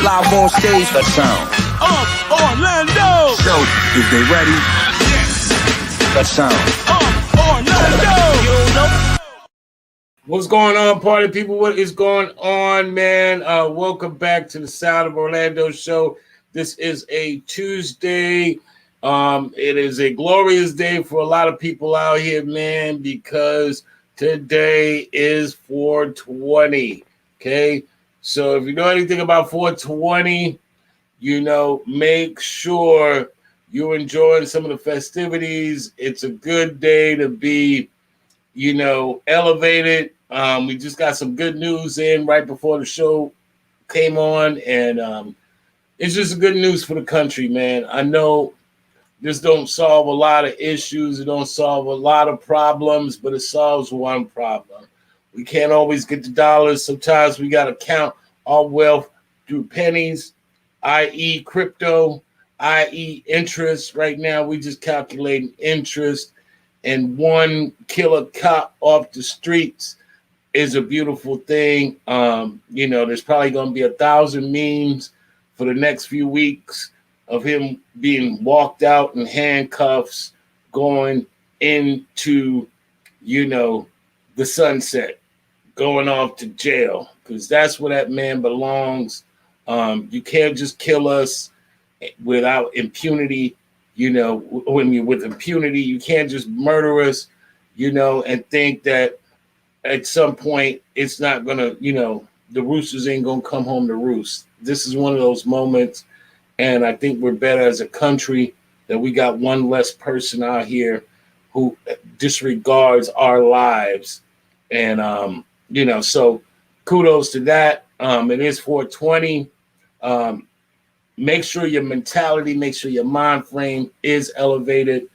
Live on stage. The sound. Orlando. So, is they ready? Yes. The sound. Orlando. You don't know. What's going on, party people? What is going on, man? Welcome back to the Sound of Orlando show. This is a Tuesday. It is a glorious day for a lot of people out here, man, because today is 420. Okay, so if you know anything about 420, you know, make sure you're enjoying some of the festivities. It's a good day to be, you know, elevated. We just got some good news in right before the show came on, and it's just good news for the country, man. I know this don't solve a lot of issues, it don't solve a lot of problems, but it solves one problem. We can't always get the dollars. Sometimes we got to count our wealth through pennies, i.e. crypto, i.e. interest. Right now, we just calculating interest, and one killer cop off the streets is a beautiful thing. You know, there's probably going to be 1,000 memes for the next few weeks of him being walked out in handcuffs, going into, you know, the sunset, going off to jail, because that's where that man belongs. You can't just kill us without impunity. You know, when you're with impunity, you can't just murder us, you know, and think that at some point it's not going to, you know, the roosters ain't going to come home to roost. This is one of those moments, and I think we're better as a country that we got one less person out here who disregards our lives. And, you know, so kudos to that. It is 420. Make sure your mentality, make sure your mind frame is elevated.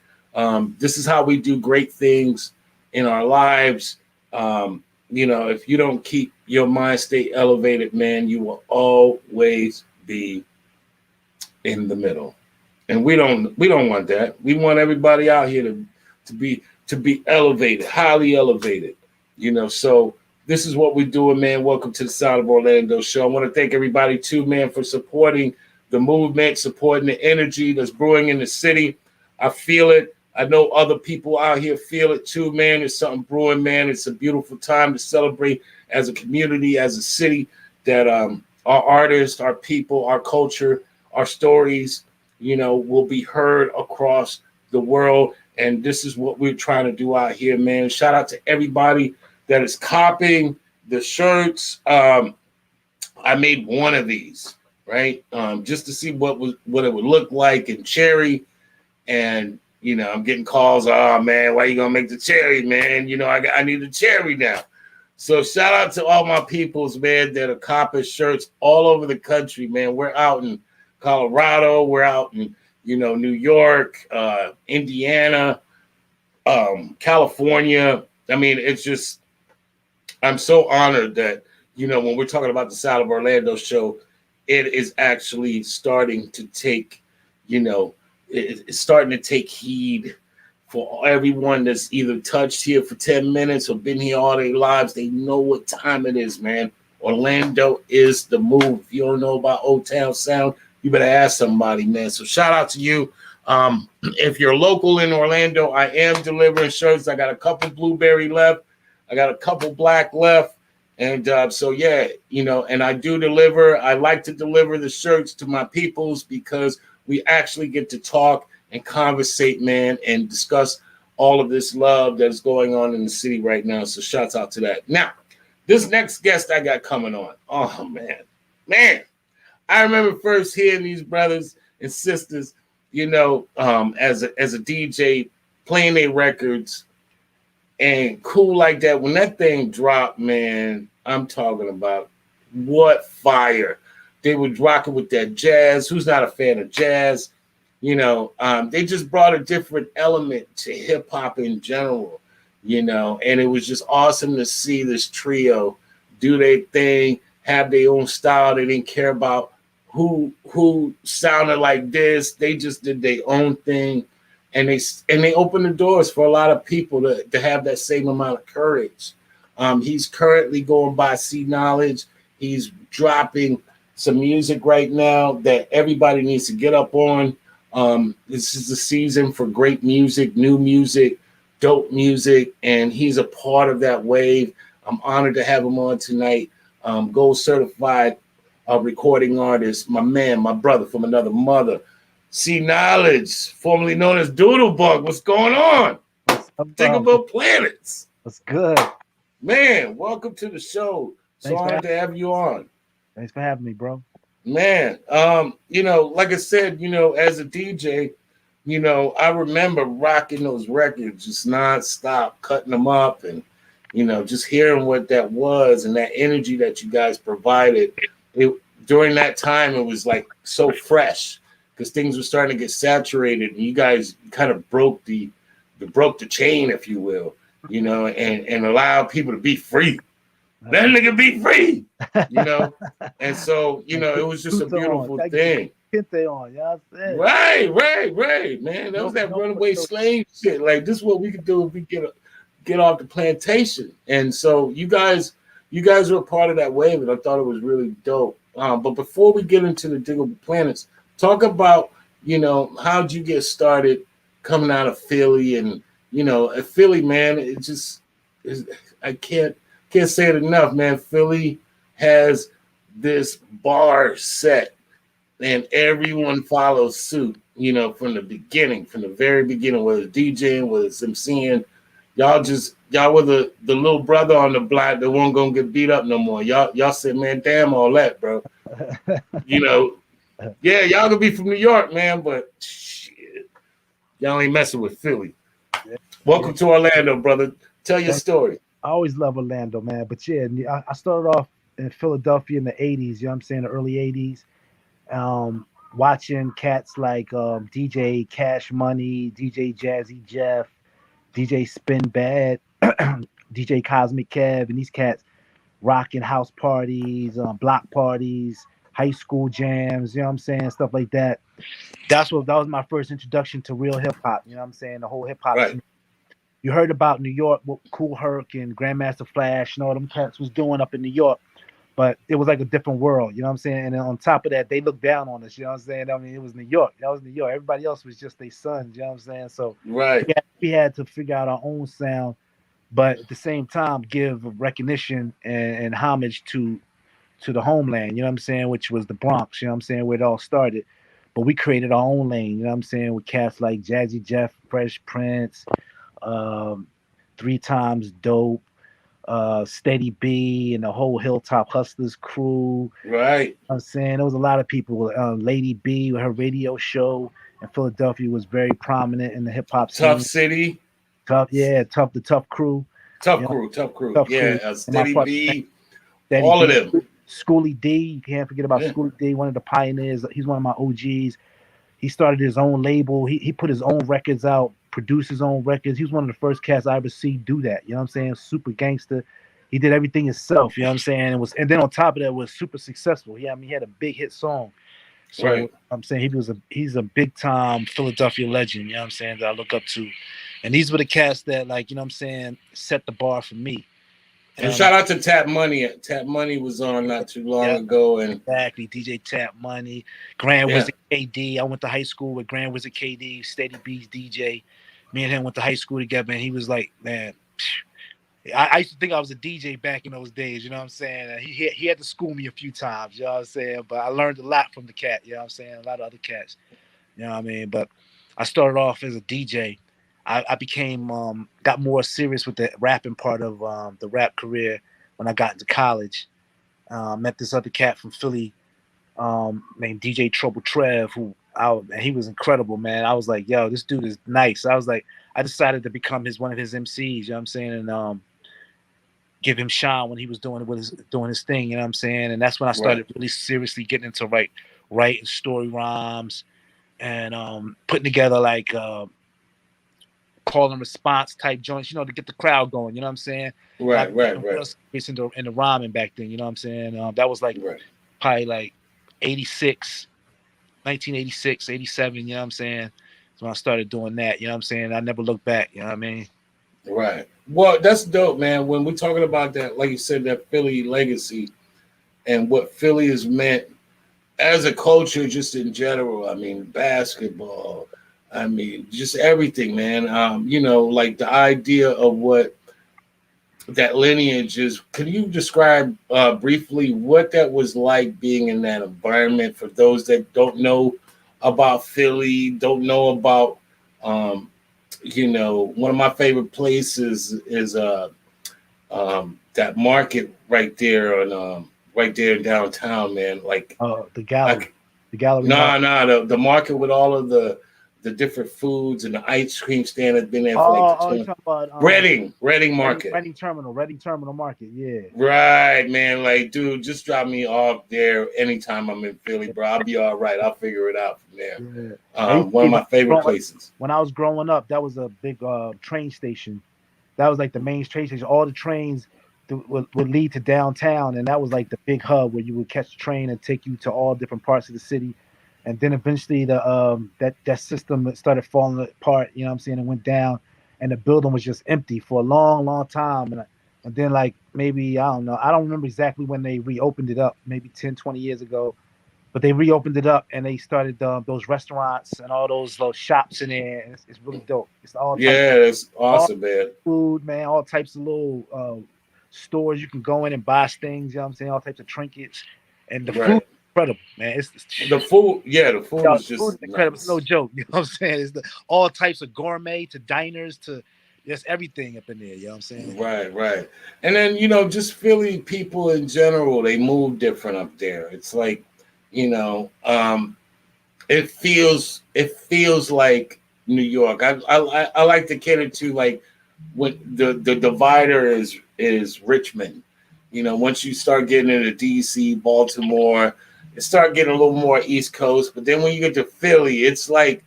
This is how we do great things in our lives. You know, if you don't keep your mind state elevated, man, you will always be in the middle. And we don't want that. We want everybody out here to be elevated, highly elevated. You know, so this is what we're doing, man. Welcome to the Sound of Orlando show. I want to thank everybody too, man, for supporting the movement, supporting the energy that's brewing in the city. I feel it. I know other people out here feel it too, man. There's something brewing, man. It's a beautiful time to celebrate as a community, as a city, that our artists, our people, our culture, our stories, you know, will be heard across the world. And this is what we're trying to do out here, man. Shout out to everybody that is copying the shirts. I made one of these, right? Just to see what it would look like in cherry. And, you know, I'm getting calls, oh man, why you gonna make the cherry, man? You know, I need a cherry now. So shout out to all my peoples, man, that are copying shirts all over the country, man. We're out in Colorado, we're out in, you know, New York, Indiana, California. I mean, it's just, I'm so honored that, you know, when we're talking about the Sound of Orlando show, it is actually starting to take, you know, it's starting to take heed for everyone that's either touched here for 10 minutes or been here all their lives. They know what time it is, man. Orlando is the move. If you don't know about Old Town Sound, you better ask somebody, man. So shout out to you. If you're local in Orlando, I am delivering shirts. I got a couple blueberry left. I got a couple black left. And so, yeah, you know, and I do deliver. I like to deliver the shirts to my peoples because we actually get to talk and conversate, man, and discuss all of this love that's going on in the city right now. So shouts out to that. Now, this next guest I got coming on. Oh, man. I remember first hearing these brothers and sisters, you know, as a DJ playing their records and cool like that. When that thing dropped, man, I'm talking about what fire. They were rocking with that jazz. Who's not a fan of jazz? You know, they just brought a different element to hip hop in general, you know, and it was just awesome to see this trio do their thing, have their own style. They didn't care about who sounded like this. They just did their own thing, and they opened the doors for a lot of people to have that same amount of courage. He's currently going by C Knowledge. He's dropping some music right now that everybody needs to get up on. This is the season for great music, new music, dope music, and he's a part of that wave. I'm honored to have him on tonight. Gold certified recording artist, my man, my brother from another mother. C Knowledge, formerly known as Doodlebug. What's going on? What's up, Digable Planets. What's good? Man, welcome to the show. So Thanks for honored to have you on. Thanks for having me, bro. Man, like I said, as a DJ, I remember rocking those records just nonstop, cutting them up and, just hearing what that was and that energy that you guys provided. During that time, it was like so fresh because things were starting to get saturated and you guys kind of broke the chain, if you will, and allowed people to be free. That nigga be free, And so, it was just a beautiful thing. Kente on, you know what I'm saying? Right, man. That was that runaway slave shit. Like, this is what we could do if we get off the plantation. And so you guys were a part of that wave, and I thought it was really dope. But before we get into the Digable Planets, talk about, how'd you get started coming out of Philly? And, at Philly, man, it just is, I can't say it enough, man. Philly has this bar set and everyone follows suit, from the very beginning, whether it's DJing, whether it's MCing. Y'all were the little brother on the block that wasn't gonna get beat up no more. Y'all said, man, damn all that, bro. Yeah, y'all gonna be from New York, man, but shit, y'all ain't messing with Philly. Welcome to Orlando, brother. Tell your story. I always love Orlando, man. But yeah, I started off in Philadelphia in the 80s, the early 80s. Watching cats like DJ Cash Money, DJ Jazzy Jeff, DJ Spin Bad, DJ Cosmic Kev, and these cats rocking house parties, block parties, high school jams, stuff like that. That was my first introduction to real hip hop, the whole hip hop. Right. You heard about New York, what Kool Herc and Grandmaster Flash and all them cats was doing up in New York, but it was like a different world, And then on top of that, they looked down on us, I mean, it was New York. That was New York. Everybody else was just their sons, So right. we had to figure out our own sound, but at the same time, give recognition and homage to the homeland, which was the Bronx, where it all started. But we created our own lane, with cats like Jazzy Jeff, Fresh Prince, 3 Times Dope, Steady B, and the whole Hilltop Hustlers crew. Right. There was a lot of people. Lady B with her radio show in Philadelphia was very prominent in the hip hop scene. Tough City. The Tough Crew. Tough crew. Yeah, Steady B. All of them. Schoolie D. You can't forget about Schoolie D, one of the pioneers. He's one of my OGs. He started his own label. He put his own records out, produced his own records. He was one of the first cats I ever see do that. Super gangster. He did everything himself. And then on top of that, was super successful. He had a big hit song. So right. He's a big time Philadelphia legend. That I look up to. And these were the cats that set the bar for me. And shout out to Tap Money. Tap Money was on not too long ago. And exactly, DJ Tap Money. Grand Wizard KD. I went to high school with Grand Wizard KD, Steady B's DJ. Me and him went to high school together, and he was like, man, I used to think I was a DJ back in those days, He had to school me a few times, But I learned a lot from the cat, A lot of other cats, But I started off as a DJ. I became got more serious with the rapping part of the rap career when I got into college. Met this other cat from Philly named DJ Trouble Trev, he was incredible, man. I was like, yo, this dude is nice. I decided to become one of his MCs, and give him shine when he was doing his thing, and that's when I started really seriously getting into writing story rhymes and putting together like call and response type joints, to get the crowd going, Right. It's in the rhyming back then, that was like probably like 1986, 87, So when I started doing that, I never looked back, Right. Well, that's dope, man. When we're talking about that, like you said, that Philly legacy and what Philly has meant as a culture, just in general, I mean, basketball, I mean, just everything, man. Like the idea of what that lineage is. Can you describe briefly what that was like being in that environment for those that don't know about Philly, don't know about, one of my favorite places is that market right there in downtown, man. Like, The I, gallery, the gallery nah, market. nah, the market with all of the different foods and the ice cream stand that's been there for like Oh, the oh, you 20. talking about Reading Market. Reading Terminal Market. Yeah. Right, man. Like, dude, just drop me off there anytime I'm in Philly, bro. I'll be all right. I'll figure it out from there. Yeah. That used to One be of my favorite places. when I was growing up, that was a big train station. That was like the main train station. All the trains would lead to downtown, and that was like the big hub where you would catch the train and take you to all different parts of the city. And then eventually the that system started falling apart. You know what I'm saying? It went down, and the building was just empty for a long, long time. And then like maybe I don't know. I don't remember exactly when they reopened it up. Maybe 10, 20 years ago. But they reopened it up and they started those restaurants and all those shops in there. And it's really dope. It's Yeah, that's all awesome, man. food, man, all types of little stores you can go in and buy things. You know what I'm saying? All types of trinkets, and the food Right. is incredible, man. The food, yeah, the food Yo, is the food just is incredible. It's no nice. joke. You know what I'm saying? It's all types of gourmet to diners to just everything up in there. You know what I'm saying? Right, right. And then, just Philly people in general, they move different up there. It's like, you know, um, it feels like New York. I like to cater to like when the divider is Richmond. Once you start getting into DC, Baltimore, it start getting a little more East Coast. But then when you get to Philly, it's like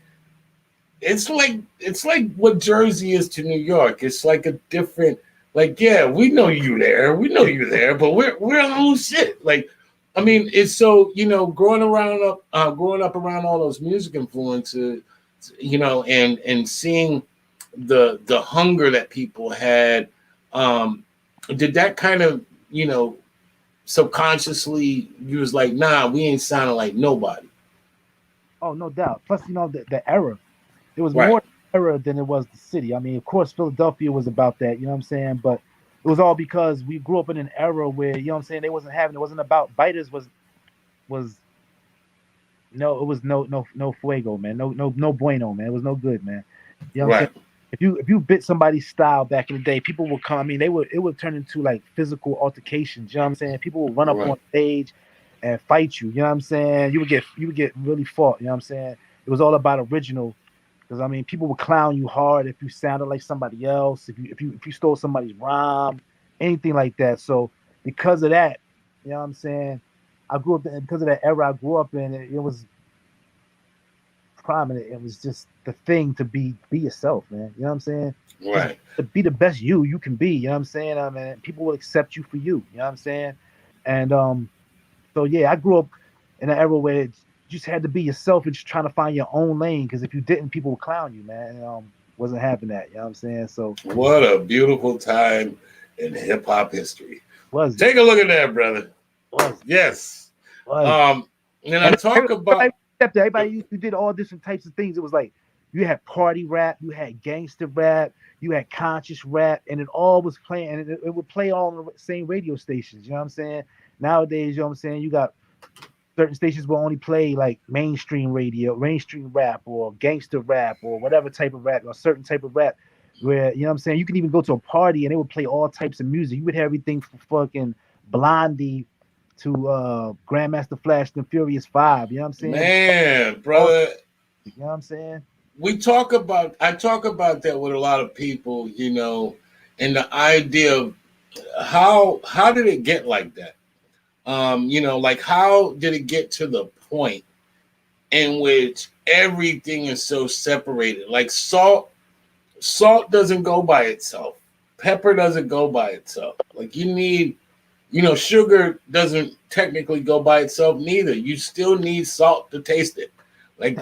what Jersey is to New York. It's like a different, like, yeah, we know you there. We know you there, but we're a whole shit. Like, I mean, it's so, growing up around all those music influences, and seeing the hunger that people had, did that kind of, subconsciously you was like, nah, we ain't sounding like nobody. Oh, no doubt. Plus, the era. It was Right. more era than it was the city. I mean, of course, Philadelphia was about that. You know what I'm saying? But it was all because we grew up in an era where you know what I'm saying. It wasn't about biters was no, it was no fuego, man. No bueno, man. It was no good, man. You know what I'm saying? Right. If you bit somebody's style back in the day, people would come. I mean, it would turn into like physical altercations. You know what I'm saying? People would run up on Right. stage and fight you. You know what I'm saying? You would get really fought. You know what I'm saying? It was all about original. Because I mean, people would clown you hard if you sounded like somebody else, if you stole somebody's rhyme, anything like that. So because of that, you know what I'm saying? I grew up because of that era I grew up in. It was prominent. It was just the thing to be yourself, man. You know what I'm saying? Just Right. to be the best you can be. You know what I'm saying? I mean, people will accept you for you. You know what I'm saying? And so yeah, I grew up in an era where you just had to be yourself and just trying to find your own lane. Because if you didn't, people would clown you, man. And, wasn't having that. You know what I'm saying? So What a beautiful time in hip hop history. was it? Take a look at that, brother. Was it? Yes. Was it? And I talk about Everybody, you did all different types of things. It was like you had party rap, you had gangster rap, you had conscious rap, and it all was playing, and it would play all on the same radio stations. You know what I'm saying? Nowadays, you know what I'm saying? You got certain stations will only play like mainstream radio, mainstream rap, or gangster rap, or whatever type of rap, or certain type of rap. Where you know what I'm saying? You can even go to a party and they would play all types of music. You would have everything from fucking Blondie to Grandmaster Flash and Furious Five. You know what I'm saying? man, All, brother. you know what I'm saying? I talk about that with a lot of people, and the idea of how did it get like that? Like how did it get to the point in which everything is so separated? Like salt doesn't go by itself. Pepper doesn't go by itself. Like you need, sugar doesn't technically go by itself neither. You still need salt to taste it. Like,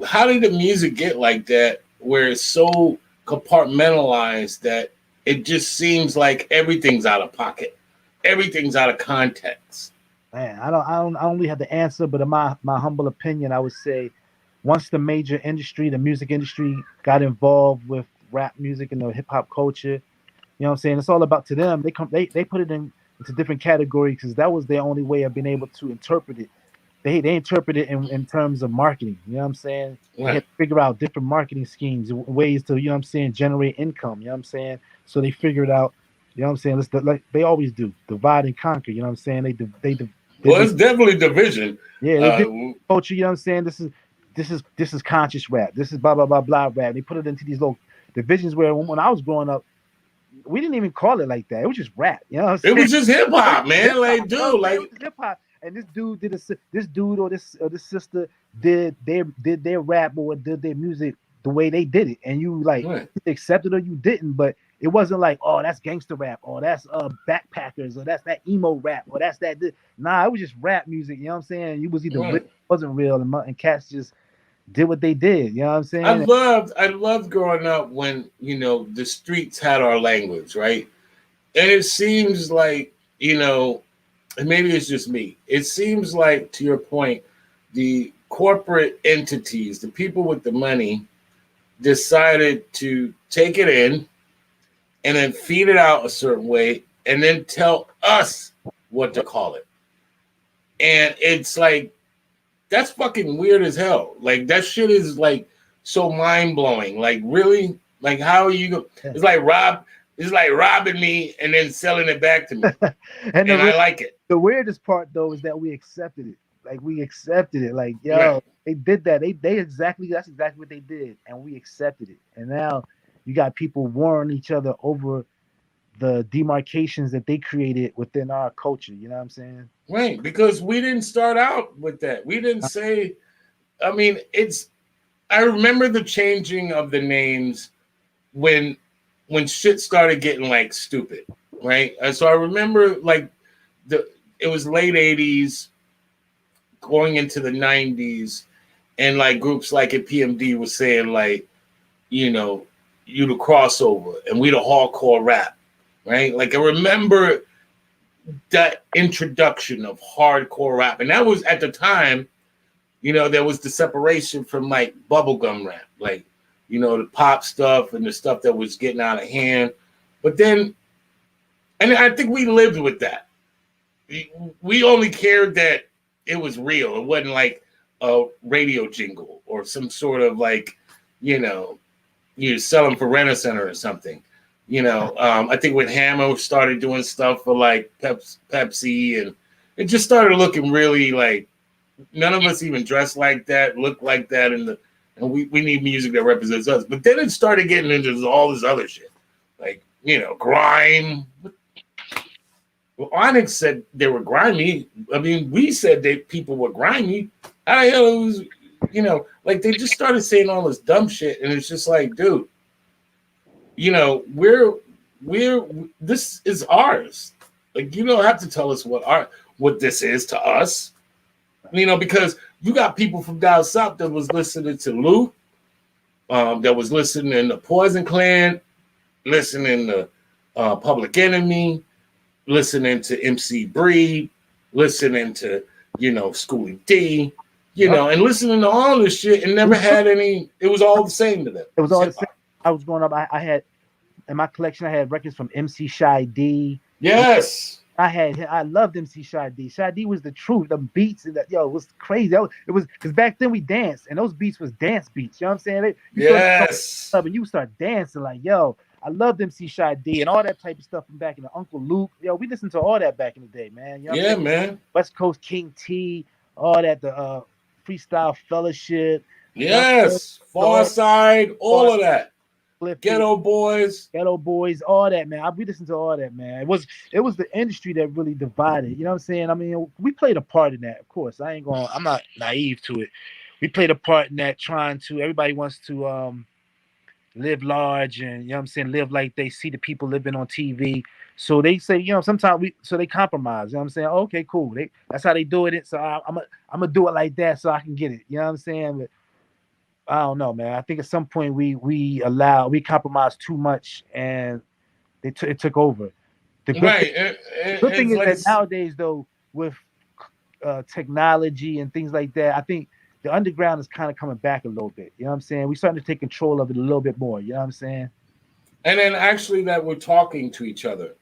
how did the music get like that where it's so compartmentalized that it just seems like everything's out of pocket? Everything's out of context. Man, I don't really have the answer, but in my humble opinion, I would say once the major industry, the music industry, got involved with rap music and the hip hop culture, you know what I'm saying? It's all about to them. They put it into different categories because that was their only way of being able to interpret it. They interpret it in terms of marketing. You know what I'm saying? They Right. had to figure out different marketing schemes, ways to, you know what I'm saying, generate income. You know what I'm saying? So they figured out, you know what I'm saying? Like they always do, divide and conquer. You know what I'm saying? They Well, did, it's definitely division. yeah, they Uh, did culture. You know what I'm saying? This is conscious rap. This is blah blah blah blah rap. They put it into these little divisions where when I was growing up, we didn't even call it like that. It was just rap. You know what I'm it saying? was just hip It was hop, hip man. hop. Like, You know what dude, I'm saying? It like, was just hip hop. And this dude did this dude or this sister did their rap or did their music the way they did it, and you like right, accepted or you didn't. But it wasn't like, oh, that's gangster rap, or that's backpackers, or that's that emo rap, or that's that. Nah, it was just rap music. You know what I'm saying? It was either real, right. wasn't real, and cats just did what they did. You know what I'm saying? I loved growing up when the streets had our language, right? And it seems like and maybe it's just me. It seems like, to your point, the corporate entities, the people with the money, decided to take it in and then feed it out a certain way, and then tell us what to call it. And it's like that's fucking weird as hell. Like that shit is like so mind blowing. Like really, like how are you? It's like It's like robbing me and then selling it back to me, And and I like it. the weirdest part though is that we accepted it. Like we accepted it. Like Right, yo, they did that. They exactly that's exactly what they did, and we accepted it. And now you got people warring each other over the demarcations that they created within our culture. You know what I'm saying? right. Because we didn't start out with that. We didn't say. I mean, it's. I remember the changing of the names when shit started getting like stupid, right? And so I remember like the it was late '80s going into the '90s, and like groups like at PMD was saying like, you know, you the crossover and we the hardcore rap, right? Like I remember that introduction of hardcore rap, and that was at the time, there was the separation from like bubblegum rap, like the pop stuff and the stuff that was getting out of hand. But then, and I think we lived with that. We only cared that it was real. It wasn't like a radio jingle or some sort of like, you know, you sell them for Rent-A-Center or something. I think when Hammer started doing stuff for like Pepsi, and it just started looking really like none of us even dressed like that, looked like that, and we need music that represents us. But then it started getting into all this other shit, like grime. Well, Onyx said they were grimy. I mean, we said that people were grimy. How the hell it was, like they just started saying all this dumb shit, and it's just like, dude, we're this is ours. Like you don't have to tell us what this is to us, because you got people from down south that was listening to Luke, that was listening to Poison Clan, listening to Public Enemy, listening to MC Breed, listening to, Schoolie D, and listening to all this shit and never had any, it was all the same to them. It was It's all the hip same. hop. I was growing up. I had in my collection. I had records from MC Shy D. Yes. I loved MC Shy D. Shy D was the truth. The beats and that it was crazy. It was because back then we danced and those beats was dance beats. You know what I'm saying? You throw the Yes. club and you start dancing like I loved MC Shy D and all that type of stuff from back in the Uncle Luke. We listened to all that back in the day, man. You know what I'm Yeah, saying? man. West Coast King T, all that the freestyle fellowship. You know what I'm saying? Yes. Far Side, all of that. Cliffy. Ghetto Boys. Ghetto Boys, all that, man. We listened to all that, man. It was the industry that really divided. You know what I'm saying? I mean, we played a part in that, of course. I'm not naive to it. We played a part in that trying to everybody wants to live large and live like they see the people living on TV. So they say, sometimes they compromise. You know what I'm saying? Okay, cool. That's how they do it. So I'm gonna do it like that so I can get it. You know what I'm saying? But I don't know, man. I think at some point we compromised too much and it took over. The good thing, Right. And good thing it's is like that nowadays though, with technology and things like that, I think the underground is kind of coming back a little bit. You know what I'm saying? We're starting to take control of it a little bit more. You know what I'm saying? And then actually that we're talking to each other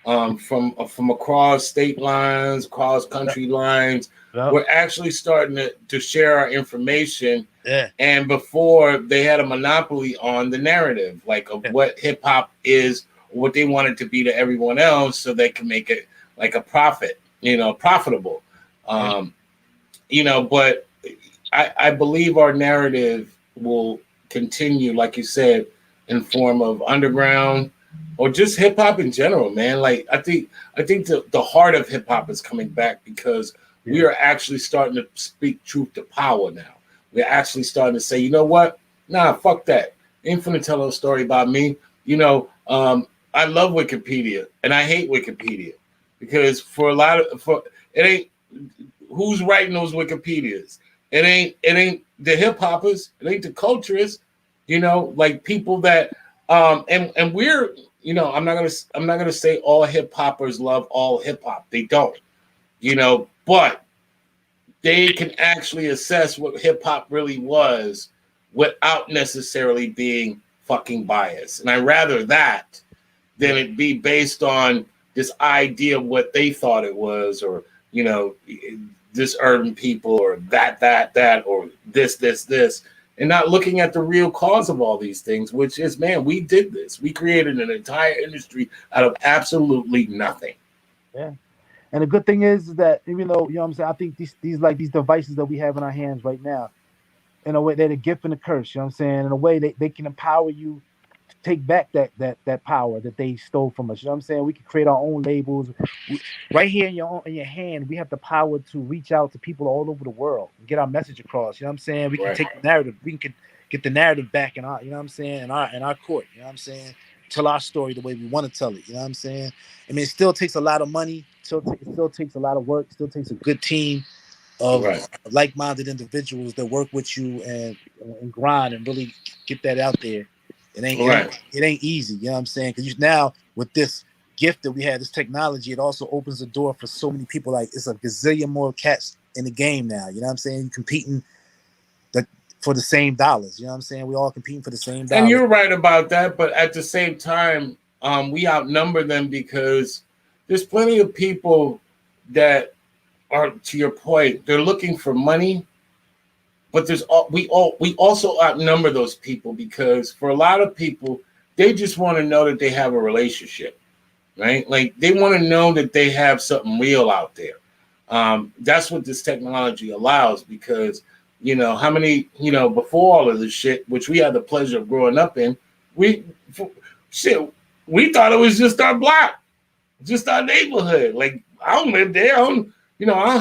from across state lines, across Yep. country lines. Yep. We're actually starting to share our information. Yeah. And before they had a monopoly on the narrative, like of Yeah. what hip hop is, what they want it to be to everyone else, so they can make it like a profit, profitable. Um, but I believe our narrative will continue, like you said, in form of underground or just hip hop in general, man. Like I think the heart of hip hop is coming back because we Yeah. are actually starting to speak truth to power now. We're actually starting to say, you know what? Nah, fuck that. Ain't finna tell a story about me. I love Wikipedia and I hate Wikipedia because for it ain't who's writing those Wikipedias. It ain't the hip hoppers. It ain't the culturists. Like people that and we're I'm not gonna say all hip hoppers love all hip hop. They don't. But they can actually assess what hip hop really was without necessarily being fucking biased. And I rather that than it be based on this idea of what they thought it was, or this urban people, or that, or this, and not looking at the real cause of all these things, which is, man, we did this. We created an entire industry out of absolutely nothing. Yeah. And the good thing is that even though, you know what I'm saying, I think these devices that we have in our hands right now, in a way, they're a gift and a curse. You know what I'm saying? In a way, they can empower you to take back that power that they stole from us. You know what I'm saying? We can create our own labels. Right here in your hand, we have the power to reach out to people all over the world and get our message across. You know what I'm saying? We can Right. take the narrative. We can get the narrative back in our, you know what I'm saying, in our court. You know what I'm saying? Tell our story the way we want to tell it. You know what I'm saying? I mean, it still takes a lot of money. It still takes a lot of work. It still takes a good team of Right. like-minded individuals that work with you and grind and really get that out there. Right. It ain't easy. You know what I'm saying? Because now with this gift that we have, this technology, it also opens the door for so many people. Like, it's a gazillion more cats in the game now. You know what I'm saying? You're competing for the same dollars. You know what I'm saying? We all competing for the same And dollars. you're right about that, but at the same time, we outnumber them because there's plenty of people that are, to your point, they're looking for money, but we also outnumber those people because for a lot of people, they just want to know that they have a relationship, right? Like they want to know that they have something real out there. That's what this technology allows because how many before all of this shit, which we had the pleasure of growing up in, we shit we thought it was just our block, just our neighborhood. Like I don't live there. I don't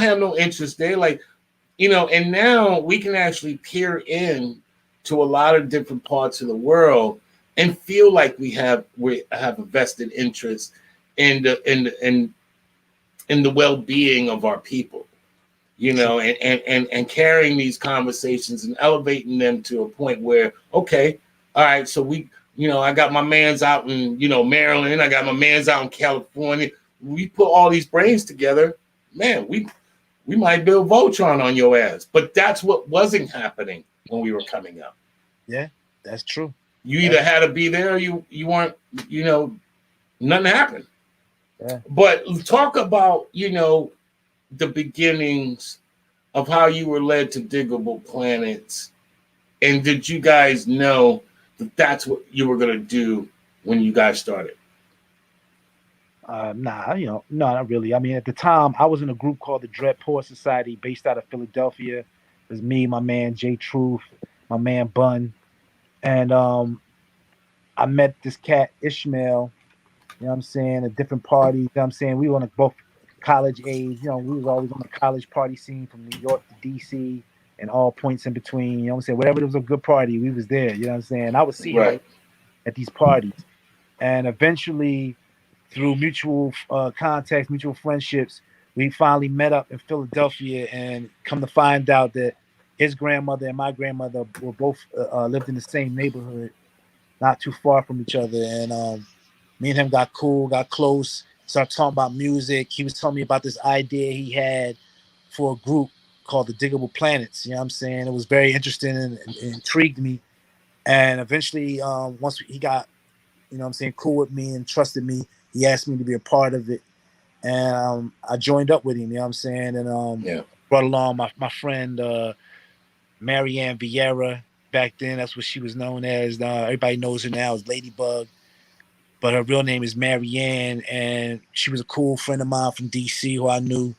have no interest there. Like and now we can actually peer in to a lot of different parts of the world and feel like we have a vested interest in the well-being of our people, and carrying these conversations and elevating them to a point where, okay, all right, so I got my mans out in, Maryland, I got my mans out in California. We put all these brains together, man, we might build Voltron on your ass. But that's what wasn't happening when we were coming up. Yeah, that's true. You either had to be there or you weren't, nothing happened. Yeah. But talk about, the beginnings of how you were led to Digable Planets. And did you guys know that that's what you were going to do when you guys started? Nah, no, not really. I mean, at the time, I was in a group called the Dread Poor Society, based out of Philadelphia. It was me, my man Jay Truth, my man Bun, and I met this cat Ishmael. You know what I'm saying? At different parties. You know what I'm saying? We were on both college age. We was always on the college party scene from New York to DC and all points in between. You know what I'm saying? Wherever there was a good party, we was there. You know what I'm saying? I would see him Right. at these parties, and eventually, through mutual contacts, mutual friendships, we finally met up in Philadelphia, and come to find out that his grandmother and my grandmother were both lived in the same neighborhood, not too far from each other. And me and him got cool, got close, started talking about music. He was telling me about this idea he had for a group called the Digable Planets. You know what I'm saying? It was very interesting and intrigued me. And eventually, once he got, you know what I'm saying, cool with me and trusted me, he asked me to be a part of it. And I joined up with him, you know what I'm saying? And brought along my friend Marianne Vieira. Back then, that's what she was known as. Everybody knows her now as Ladybug, but her real name is Marianne. And she was a cool friend of mine from DC who I knew.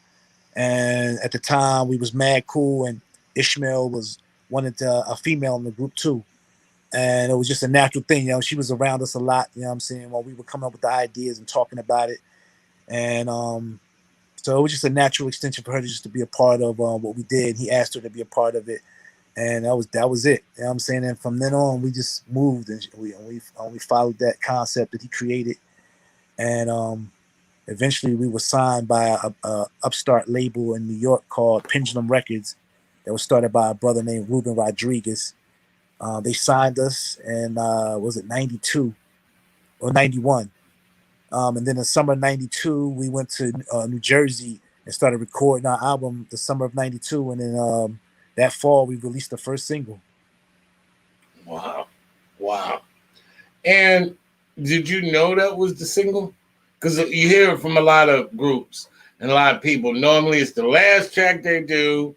And at the time, we was mad cool. And Ishmael wanted a female in the group too. And it was just a natural thing. You know, she was around us a lot, you know what I'm saying, while we were coming up with the ideas and talking about it. And so it was just a natural extension for her to just to be a part of what we did. He asked her to be a part of it. And that was it. You know what I'm saying? And from then on, we just moved and we followed that concept that he created. And eventually we were signed by a upstart label in New York called Pendulum Records that was started by a brother named Ruben Rodriguez. They signed us and was it 92 or 91? And then in the summer of 92, we went to New Jersey and started recording our album the summer of 92. And then that fall, we released the first single. Wow. And did you know that was the single? Because you hear it from a lot of groups and a lot of people. Normally it's the last track they do.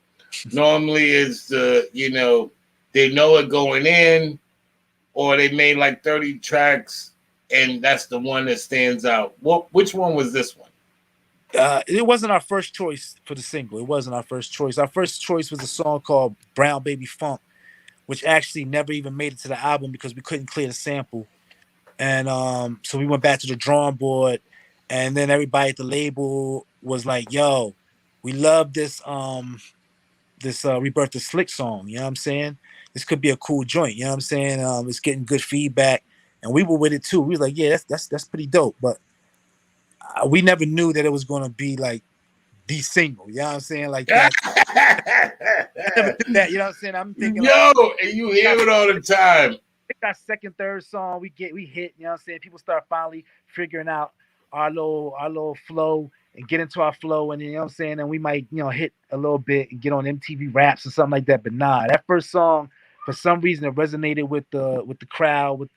Normally it's they know it going in, or they made like 30 tracks and that's the one that stands out. Which one was this one? It wasn't our first choice for the single. It wasn't our first choice. Our first choice was a song called Brown Baby Funk, which actually never even made it to the album because we couldn't clear the sample. And so we went back to the drawing board, and then everybody at the label was like, yo, we love this Rebirth the Slick song, you know what I'm saying? This could be a cool joint, you know what I'm saying? It's getting good feedback. And we were with it too. We was like, yeah, that's pretty dope. But we never knew that it was gonna be like the single, you know what I'm saying? Like that. I never knew that, you know what I'm saying? I'm thinking and you hear it all the time. That second, third song we hit, you know what I'm saying? People start finally figuring out our little flow and get into our flow, and you know what I'm saying, and we might, hit a little bit and get on MTV Raps or something like that. But nah, that first song, for some reason, it resonated with the crowd, with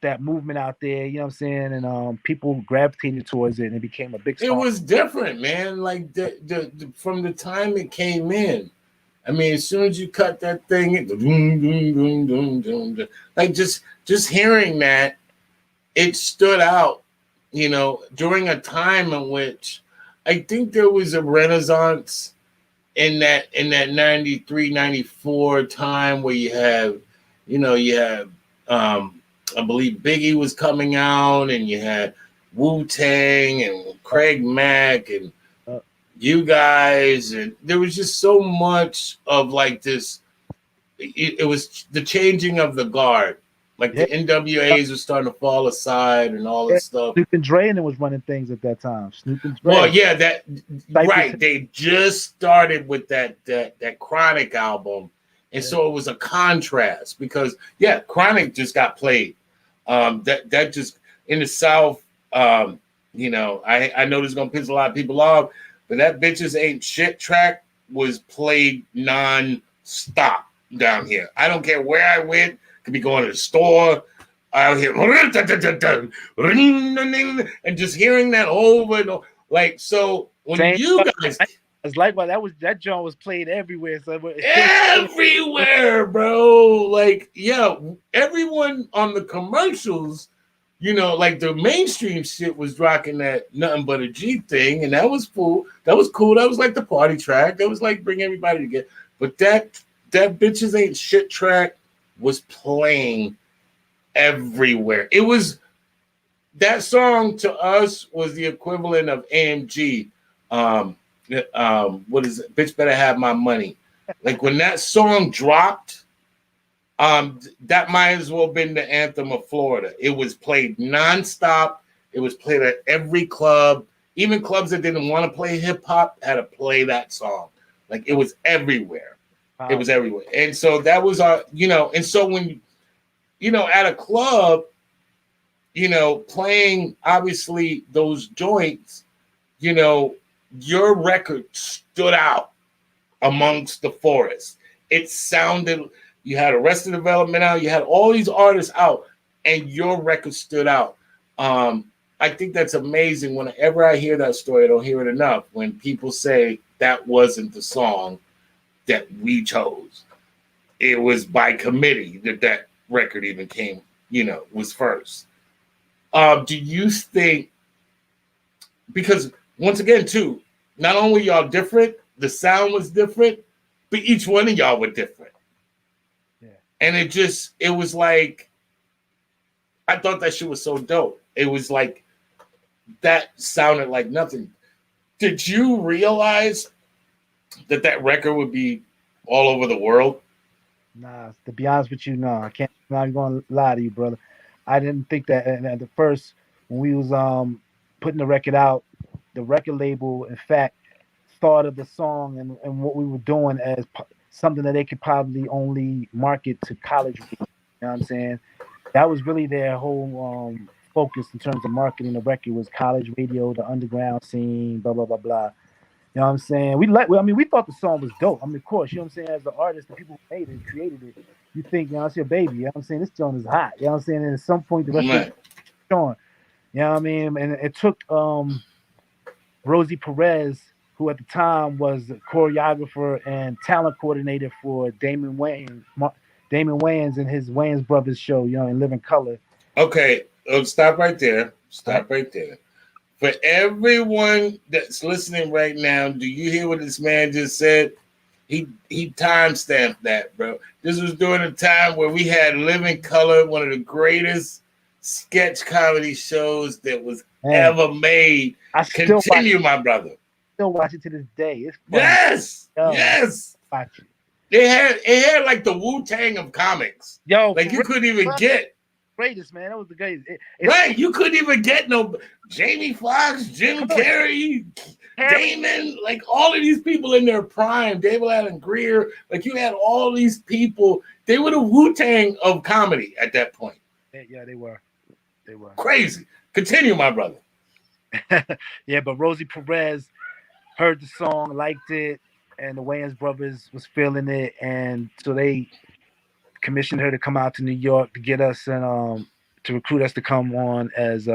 that movement out there, you know what I'm saying, and people gravitated towards it, and it became a big song. It was different, man. Like the from the time it came in. I mean, as soon as you cut that thing, like just hearing that, it stood out, during a time in which I think there was a renaissance in that 93, 94 time where you have I believe Biggie was coming out, and you had Wu-Tang and Craig Mack and you guys, and there was just so much of like this. It was the changing of the guard. Like the NWAs were starting to fall aside and all this stuff. Snoop and Dre was running things at that time. Snoop and Dre. Well, yeah, right. They just started with that Chronic album, and so it was a contrast because Chronic just got played. That just in the South. I know this is gonna piss a lot of people off, but that Bitches Ain't Shit track was played non-stop down here. I don't care where I went. Could be going to the store. I hear and just hearing that over and over. Like, so when you guys, it's like that joint was played everywhere. So everywhere, bro. Like, everyone on the commercials, like the mainstream shit was rocking that Nothing But a G thing, and that was cool. That was cool. That was like the party track. That was like bring everybody together. But that Bitches Ain't Shit track was playing everywhere. It was that song to us was the equivalent of AMG. What is it? Bitch Better Have My Money. Like when that song dropped, that might as well have been the anthem of Florida. It was played nonstop. It was played at every club. Even clubs that didn't want to play hip hop had to play that song. Like it was everywhere. It was everywhere. And so that was our, and so when, at a club, playing obviously those joints, your record stood out. amongst the forest. It sounded, you had Arrested Development out, you had all these artists out, and your record stood out. I think that's amazing. Whenever I hear that story, I don't hear it enough. When people say that wasn't the song that we chose, it was by committee that record even came, was first. Do you think, because once again, too, not only y'all different, the sound was different, but each one of y'all were different. Yeah. And it was like, I thought that shit was so dope. It was like, that sounded like nothing. Did you realize that record would be all over the world? Nah, to be honest with you, no, I can't. I'm not going to lie to you, brother. I didn't think that. And at the first, when we was putting the record out, the record label, in fact, thought of the song and what we were doing as something that they could probably only market to college. You know what I'm saying? That was really their whole focus in terms of marketing the record was college radio, the underground scene, blah blah blah blah. You know what I'm saying? We thought the song was dope. I mean, of course, you know what I'm saying? As the artist, the people who made it, created it, you think, it's your baby. You know what I'm saying? This song is hot. You know what I'm saying? And at some point, the rest of Right. it showing. You know what I mean? And it took Rosie Perez, who at the time was the choreographer and talent coordinator for Damon Wayans and his Wayans Brothers show, in Living Color. Okay, stop right there. Right. Right there. For everyone that's listening right now, do you hear what this man just said? He timestamped that, bro. This was during a time where we had Living Color, one of the greatest sketch comedy shows that was ever made. Continue, my brother. Still watch it to this day. It's funny. Yes. Watch it. It had like the Wu-Tang of comics. Like you couldn't even get. Greatest, man. That was the greatest. Right, you couldn't even get no Jamie Foxx, Jim Carrey, Damon, like all of these people in their prime, David Allen Greer, like you had all these people. They were the Wu-Tang of comedy at that point. Yeah, they were. Crazy. Continue, my brother. Yeah, but Rosie Perez heard the song, liked it, and the Wayans Brothers was feeling it, and so they commissioned her to come out to New York to get us and to recruit us to come on as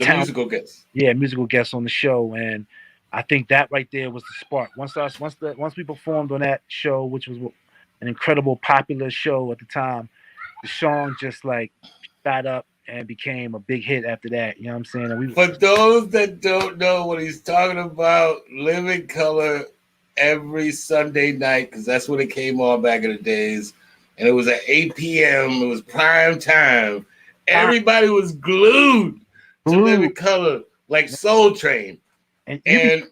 musical guests. Yeah, musical guests on the show, and I think that right there was the spark. Once we performed on that show, which was an incredible popular show at the time, the song just like got up and became a big hit after that. You know what I'm saying? And for those that don't know what he's talking about, Living Color every Sunday night, because that's when it came on back in the days. And it was at 8 p.m. It was prime time. Everybody was glued to Living Color like Soul Train. And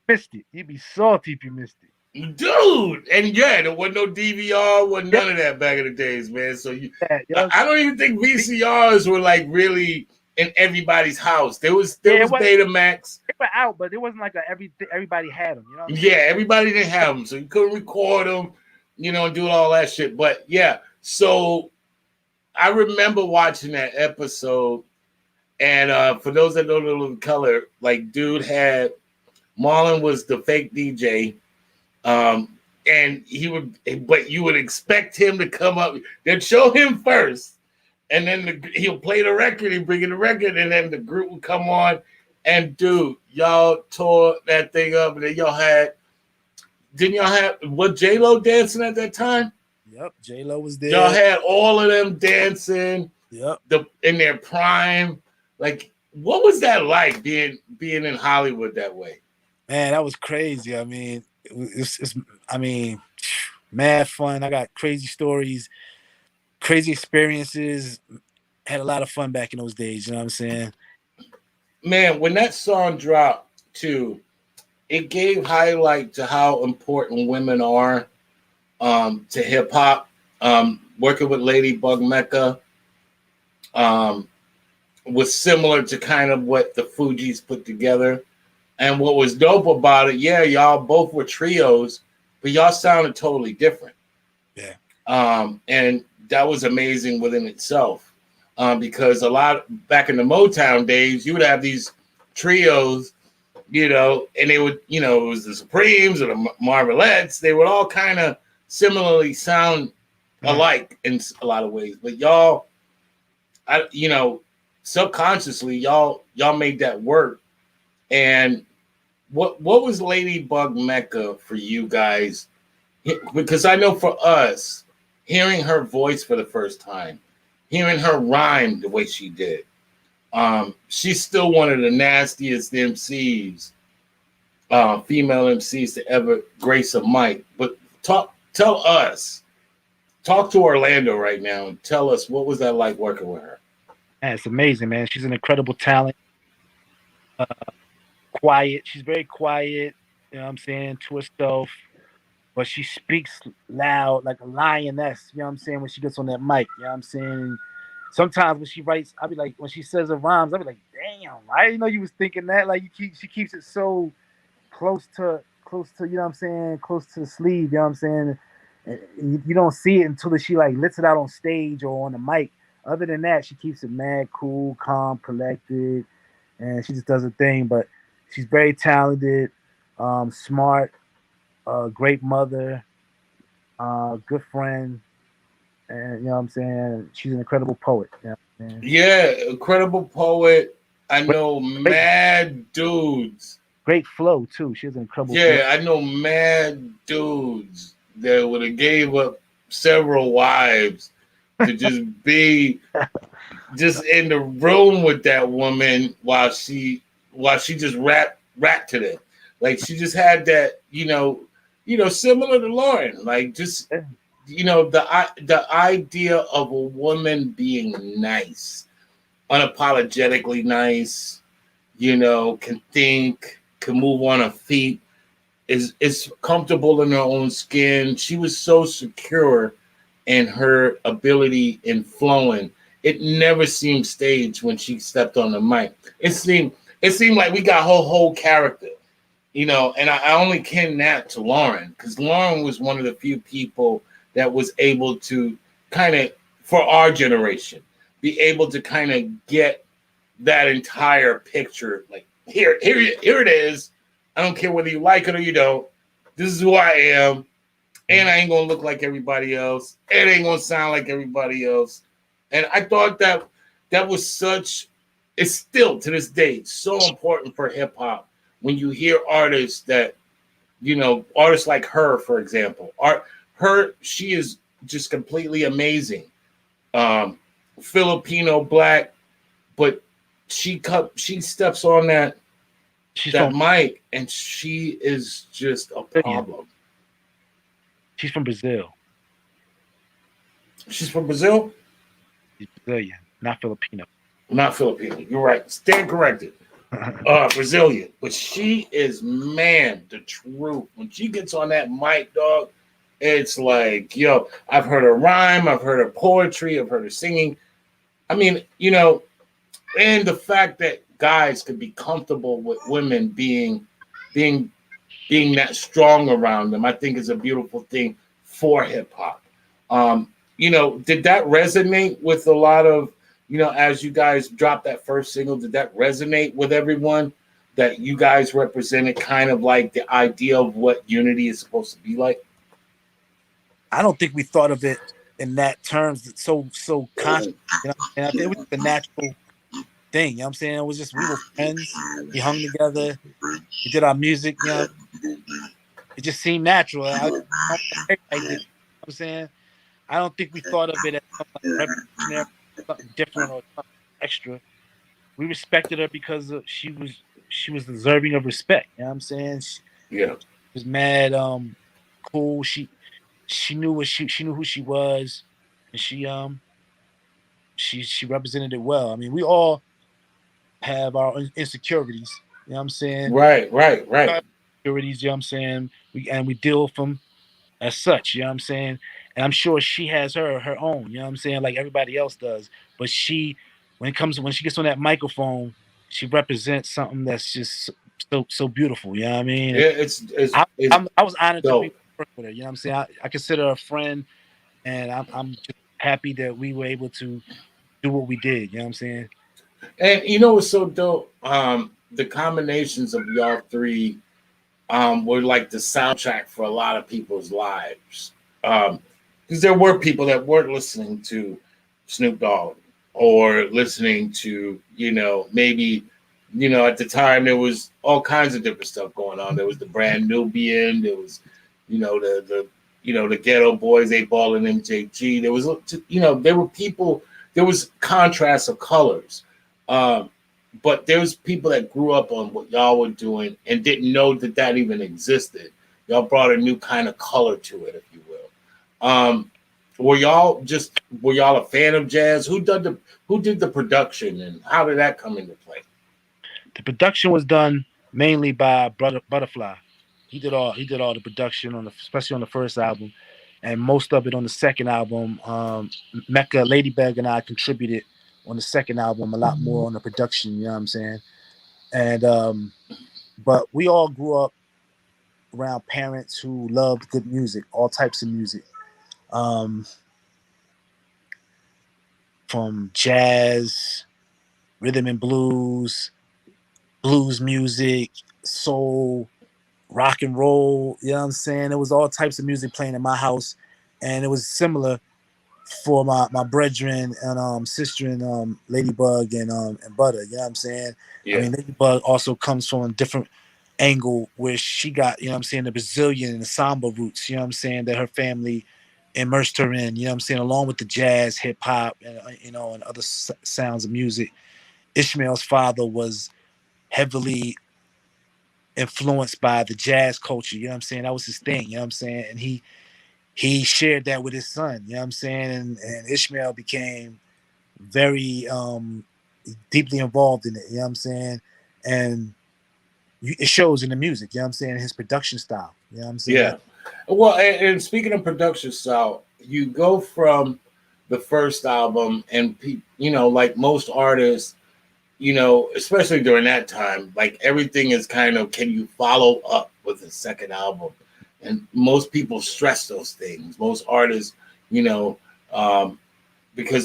missed it. You'd be salty if you missed it. Dude. And yeah, there wasn't no DVR, wasn't none of that back in the days, man. So I don't even think VCRs were like really in everybody's house. There was Betamax. They were out, but it wasn't like everybody had them. You know what I mean? Yeah, everybody didn't have them. So you couldn't record them. And do all that shit. But yeah, so I remember watching that episode. And for those that don't know Living Color, like dude had Marlon was the fake DJ. And but you would expect him to come up. They'd show him first, and then he'll play the record, he'd bring in the record, and then the group would come on. And dude, y'all tore that thing up, and then didn't y'all have, was J-Lo dancing at that time? Yep, J-Lo was there. Y'all had all of them dancing. Yep. In their prime. Like, what was that like being in Hollywood that way? Man, that was crazy. I mean, it's mad fun. I got crazy stories, crazy experiences. Had a lot of fun back in those days. You know what I'm saying? Man, when that song dropped too, it gave highlight to how important women are to hip hop. Working with Ladybug Mecca was similar to kind of what the Fugees put together. And what was dope about it, yeah, y'all both were trios, but y'all sounded totally different. Yeah. And that was amazing within itself. Because back in the Motown days, you would have these trios And they would, it was the Supremes or the Marvelettes. They would all kind of similarly sound alike in a lot of ways. But y'all, subconsciously, y'all made that work. And what was Ladybug Mecca for you guys? Because I know for us, hearing her voice for the first time, hearing her rhyme the way she did, she's still one of the nastiest MCs, female MCs to ever grace a mic. But talk to Orlando right now and tell us, what was that like working with her? Man, it's amazing, man. She's an incredible talent. Quiet. She's very quiet. You know what I'm saying, to herself, but she speaks loud like a lioness. You know what I'm saying, when she gets on that mic. You know what I'm saying. Sometimes when she writes, I'll be like, when she says her rhymes, I'll be like, damn, I didn't know you was thinking that. Like she keeps it so close to, you know what I'm saying, close to the sleeve. You know what I'm saying. And you don't see it until she like lets it out on stage or on the mic. Other than that, she keeps it mad cool, calm, collected, and she just does her thing. But she's very talented, smart, great mother, good friend, and you know what I'm saying. She's an incredible poet. You know what I'm saying? Yeah, incredible poet. I know great, mad dudes. Great flow too. She has an incredible flow. Yeah, I know mad dudes that would have gave up several wives to just be just in the room with that woman while she just rap to them. Like she just had that, similar to Lauren. Like just the idea of a woman being nice, unapologetically nice, can think, can move on her feet, is comfortable in her own skin. She was so secure in her ability in flowing. It never seemed staged when she stepped on the mic. It seemed like we got her whole character, and I only kin that to Lauren, because Lauren was one of the few people that was able to kind of, for our generation, be able to kind of get that entire picture. Like, here it is. I don't care whether you like it or you don't. This is who I am. And I ain't going to look like everybody else. It ain't going to sound like everybody else. And I thought that was it's still to this day so important for hip hop when you hear artists that, artists like her, for example. She is just completely amazing. Filipino, black, but she steps on that mic and she is just a problem. She's from Brazil. She's from Brazil? She's Brazilian, not Filipino. Not Filipino. You're right. Stand corrected. Brazilian. But she is, man, the truth. When she gets on that mic, dog, it's like, I've heard her rhyme, I've heard her poetry, I've heard her singing. I mean, and the fact that guys could be comfortable with women being that strong around them, I think is a beautiful thing for hip hop. Did that resonate with a lot of, as you guys dropped that first single, did that resonate with everyone, that you guys represented kind of like the idea of what unity is supposed to be like? I don't think we thought of it in that terms so conscious. And I think it was the natural thing. You know what I'm saying? It was just, we were friends. We hung together. We did our music. It just seemed natural. You know what I'm saying? I don't think we thought of it as something different or something extra. We respected her because she was deserving of respect. You know what I'm saying? She was mad cool. She knew who she was, and she represented it well. I mean, we all have our insecurities. You know what I'm saying? Right. Insecurities. You know what I'm saying? We deal with them as such. You know what I'm saying? And I'm sure she has her own. You know what I'm saying? Like everybody else does. But when she gets on that microphone, she represents something that's just so beautiful. You know what I mean? Yeah, I was honored dope. to be working with her. You know what I'm saying? I consider her a friend, and I'm just happy that we were able to do what we did. You know what I'm saying? And what's so dope? the combinations of y'all three were like the soundtrack for a lot of people's lives. Because there were people that weren't listening to Snoop Dogg or listening to, maybe, at the time there was all kinds of different stuff going on. There was the Brand Nubian, there was, the Ghetto Boys, they ball and MJG. There was, there were people, there was contrast of colors. But there was people that grew up on what y'all were doing and didn't know that even existed. Y'all brought a new kind of color to it, if you will. Were y'all a fan of jazz? Who did the production and how did that come into play? The production was done mainly by Brother Butterfly. He did all the production especially on the first album, and most of it on the second album. Mecca, Ladybug, and I contributed on the second album a lot more on the production. You know what I'm saying? And but we all grew up around parents who loved good music, all types of music, from jazz, rhythm and blues music, soul, rock and roll. You know what I'm saying? There was all types of music playing in my house, and it was similar for my brethren and sister and Ladybug and Butter. You know what I'm saying? Yeah. I mean, Ladybug also comes from a different angle where she got, you know what I'm saying, the Brazilian and the samba roots. You know what I'm saying, that her family immersed her in. You know what I'm saying, along with the jazz, hip hop, and and other sounds of music. Ishmael's father was heavily influenced by the jazz culture. You know what I'm saying? That was his thing. You know what I'm saying? And he shared that with his son. You know what I'm saying? And Ishmael became very deeply involved in it. You know what I'm saying? And it shows in the music. You know what I'm saying? His production style. You know what I'm saying? Yeah. Well, and speaking of production style, you go from the first album, and like most artists, especially during that time, like everything is kind of, can you follow up with a second album? And most people stress those things. Most artists, because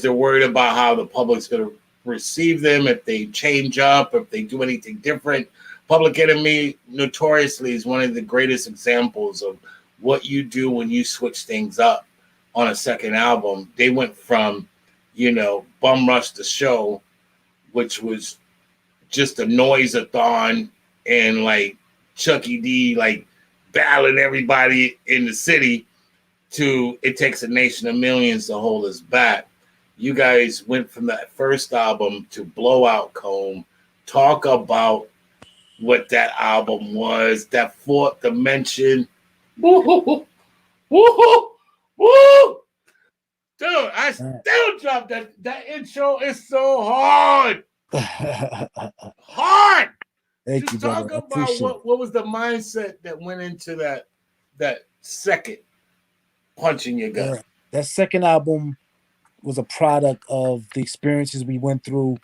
they're worried about how the public's going to receive them if they change up, if they do anything different. Public Enemy notoriously is one of the greatest examples of what you do when you switch things up on a second album. They went from, Bum Rush the Show, which was just a noise-a-thon, and like Chucky D like battling everybody in the city, to It Takes a Nation of Millions to Hold Us Back. You guys went from that first album to Blowout Comb. Talk about what that album was, that fourth dimension. Woo, woo, woo. Dude, I still dropped that. That intro is so hard. Hard. Thank Just you, talk brother. about what was the mindset that went into that second punch in your gut. Yeah. That second album was a product of the experiences we went through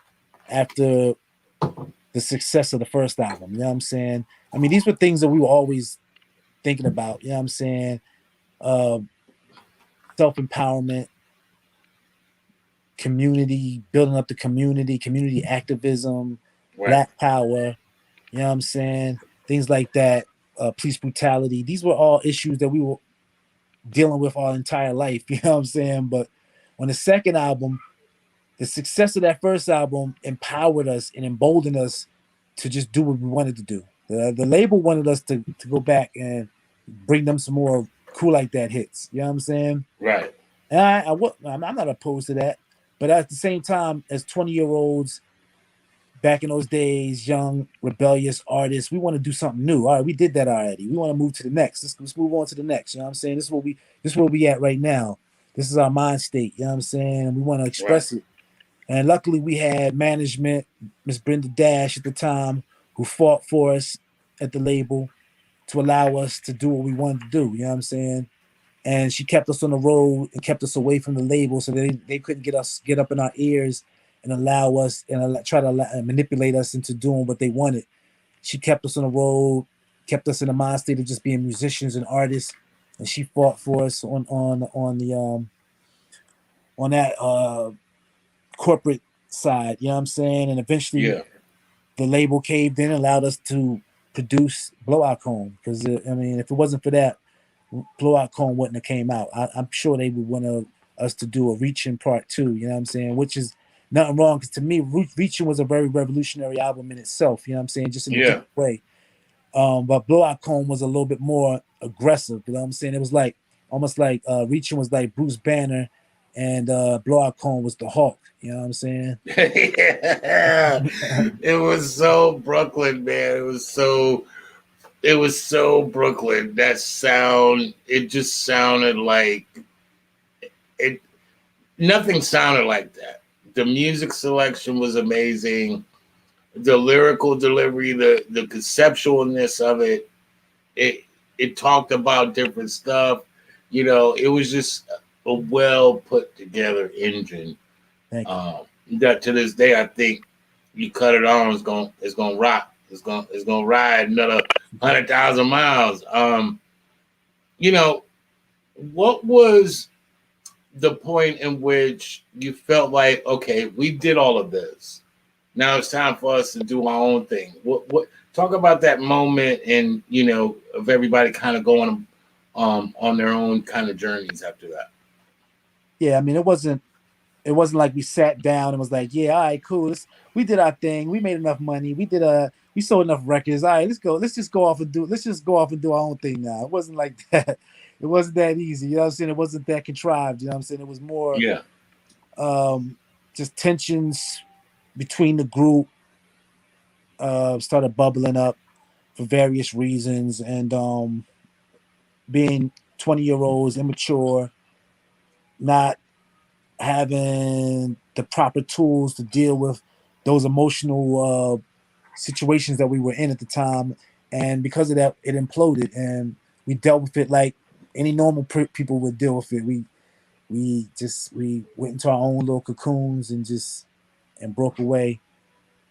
after the success of the first album. You know what I'm saying? I mean, these were things that we were always thinking about. You know what I'm saying? Self-empowerment, community, building up the community activism, Right. Black power. You know what I'm saying? Things like that. Police brutality. These were all issues that we were dealing with our entire life. You know what I'm saying? But on the second album, the success of that first album empowered us and emboldened us to just do what we wanted to do. The label wanted us to go back and bring them some more Cool Like That hits. You know what I'm saying? Right. And I'm not opposed to that. But at the same time, as 20-year-olds back in those days, young, rebellious artists, we want to do something new. All right, we did that already. We want to move to the next. Let's move on to the next. You know what I'm saying? This is where we at right now. This is our mind state. You know what I'm saying? And we want to express it. And luckily we had management, Miss Brenda Dash at the time, who fought for us at the label to allow us to do what we wanted to do. You know what I'm saying? And she kept us on the road and kept us away from the label so they couldn't get up in our ears and allow us and try to manipulate us into doing what they wanted. She kept us on the road, kept us in the mind state of just being musicians and artists, and she fought for us on that corporate side. You know what I'm saying? And eventually, the label caved in and allowed us to produce Blowout Cone. Because I mean, if it wasn't for that, Blowout Cone wouldn't have came out. I'm sure they would want us to do a Reaching Part 2. You know what I'm saying? Which is nothing wrong, because to me, Reaching was a very revolutionary album in itself. You know what I'm saying? Just in a Yeah. different way. But Blowout Cone was a little bit more aggressive. You know what I'm saying? It was like almost like Reaching was like Bruce Banner, and Blowout Cone was the Hulk. You know what I'm saying? Yeah. It was so Brooklyn, man. It was so Brooklyn. That sound, it just sounded like it. Nothing sounded like that. The music selection was amazing. The lyrical delivery, the conceptualness of it, it it talked about different stuff. It was just a well put together engine. Thank you. That to this day, I think you cut it on, it's gonna rock. It's gonna ride another 100,000 miles. You know, what was the point in which you felt like, okay, we did all of this. Now it's time for us to do our own thing. What talk about that moment, and of everybody kind of going on their own kind of journeys after that. Yeah, I mean, it wasn't like we sat down and was like, yeah, all right, cool. We did our thing. We made enough money. We sold enough records. All right, let's go. Let's just go off and do our own thing now. It wasn't like that. It wasn't that easy. You know what I'm saying? It wasn't that contrived. You know what I'm saying? It was more Yeah. just tensions between the group started bubbling up for various reasons, and being 20-year-olds, immature, not having the proper tools to deal with those emotional situations that we were in at the time, and because of that, it imploded, and we dealt with it like any normal people would deal with it. We went into our own little cocoons and broke away.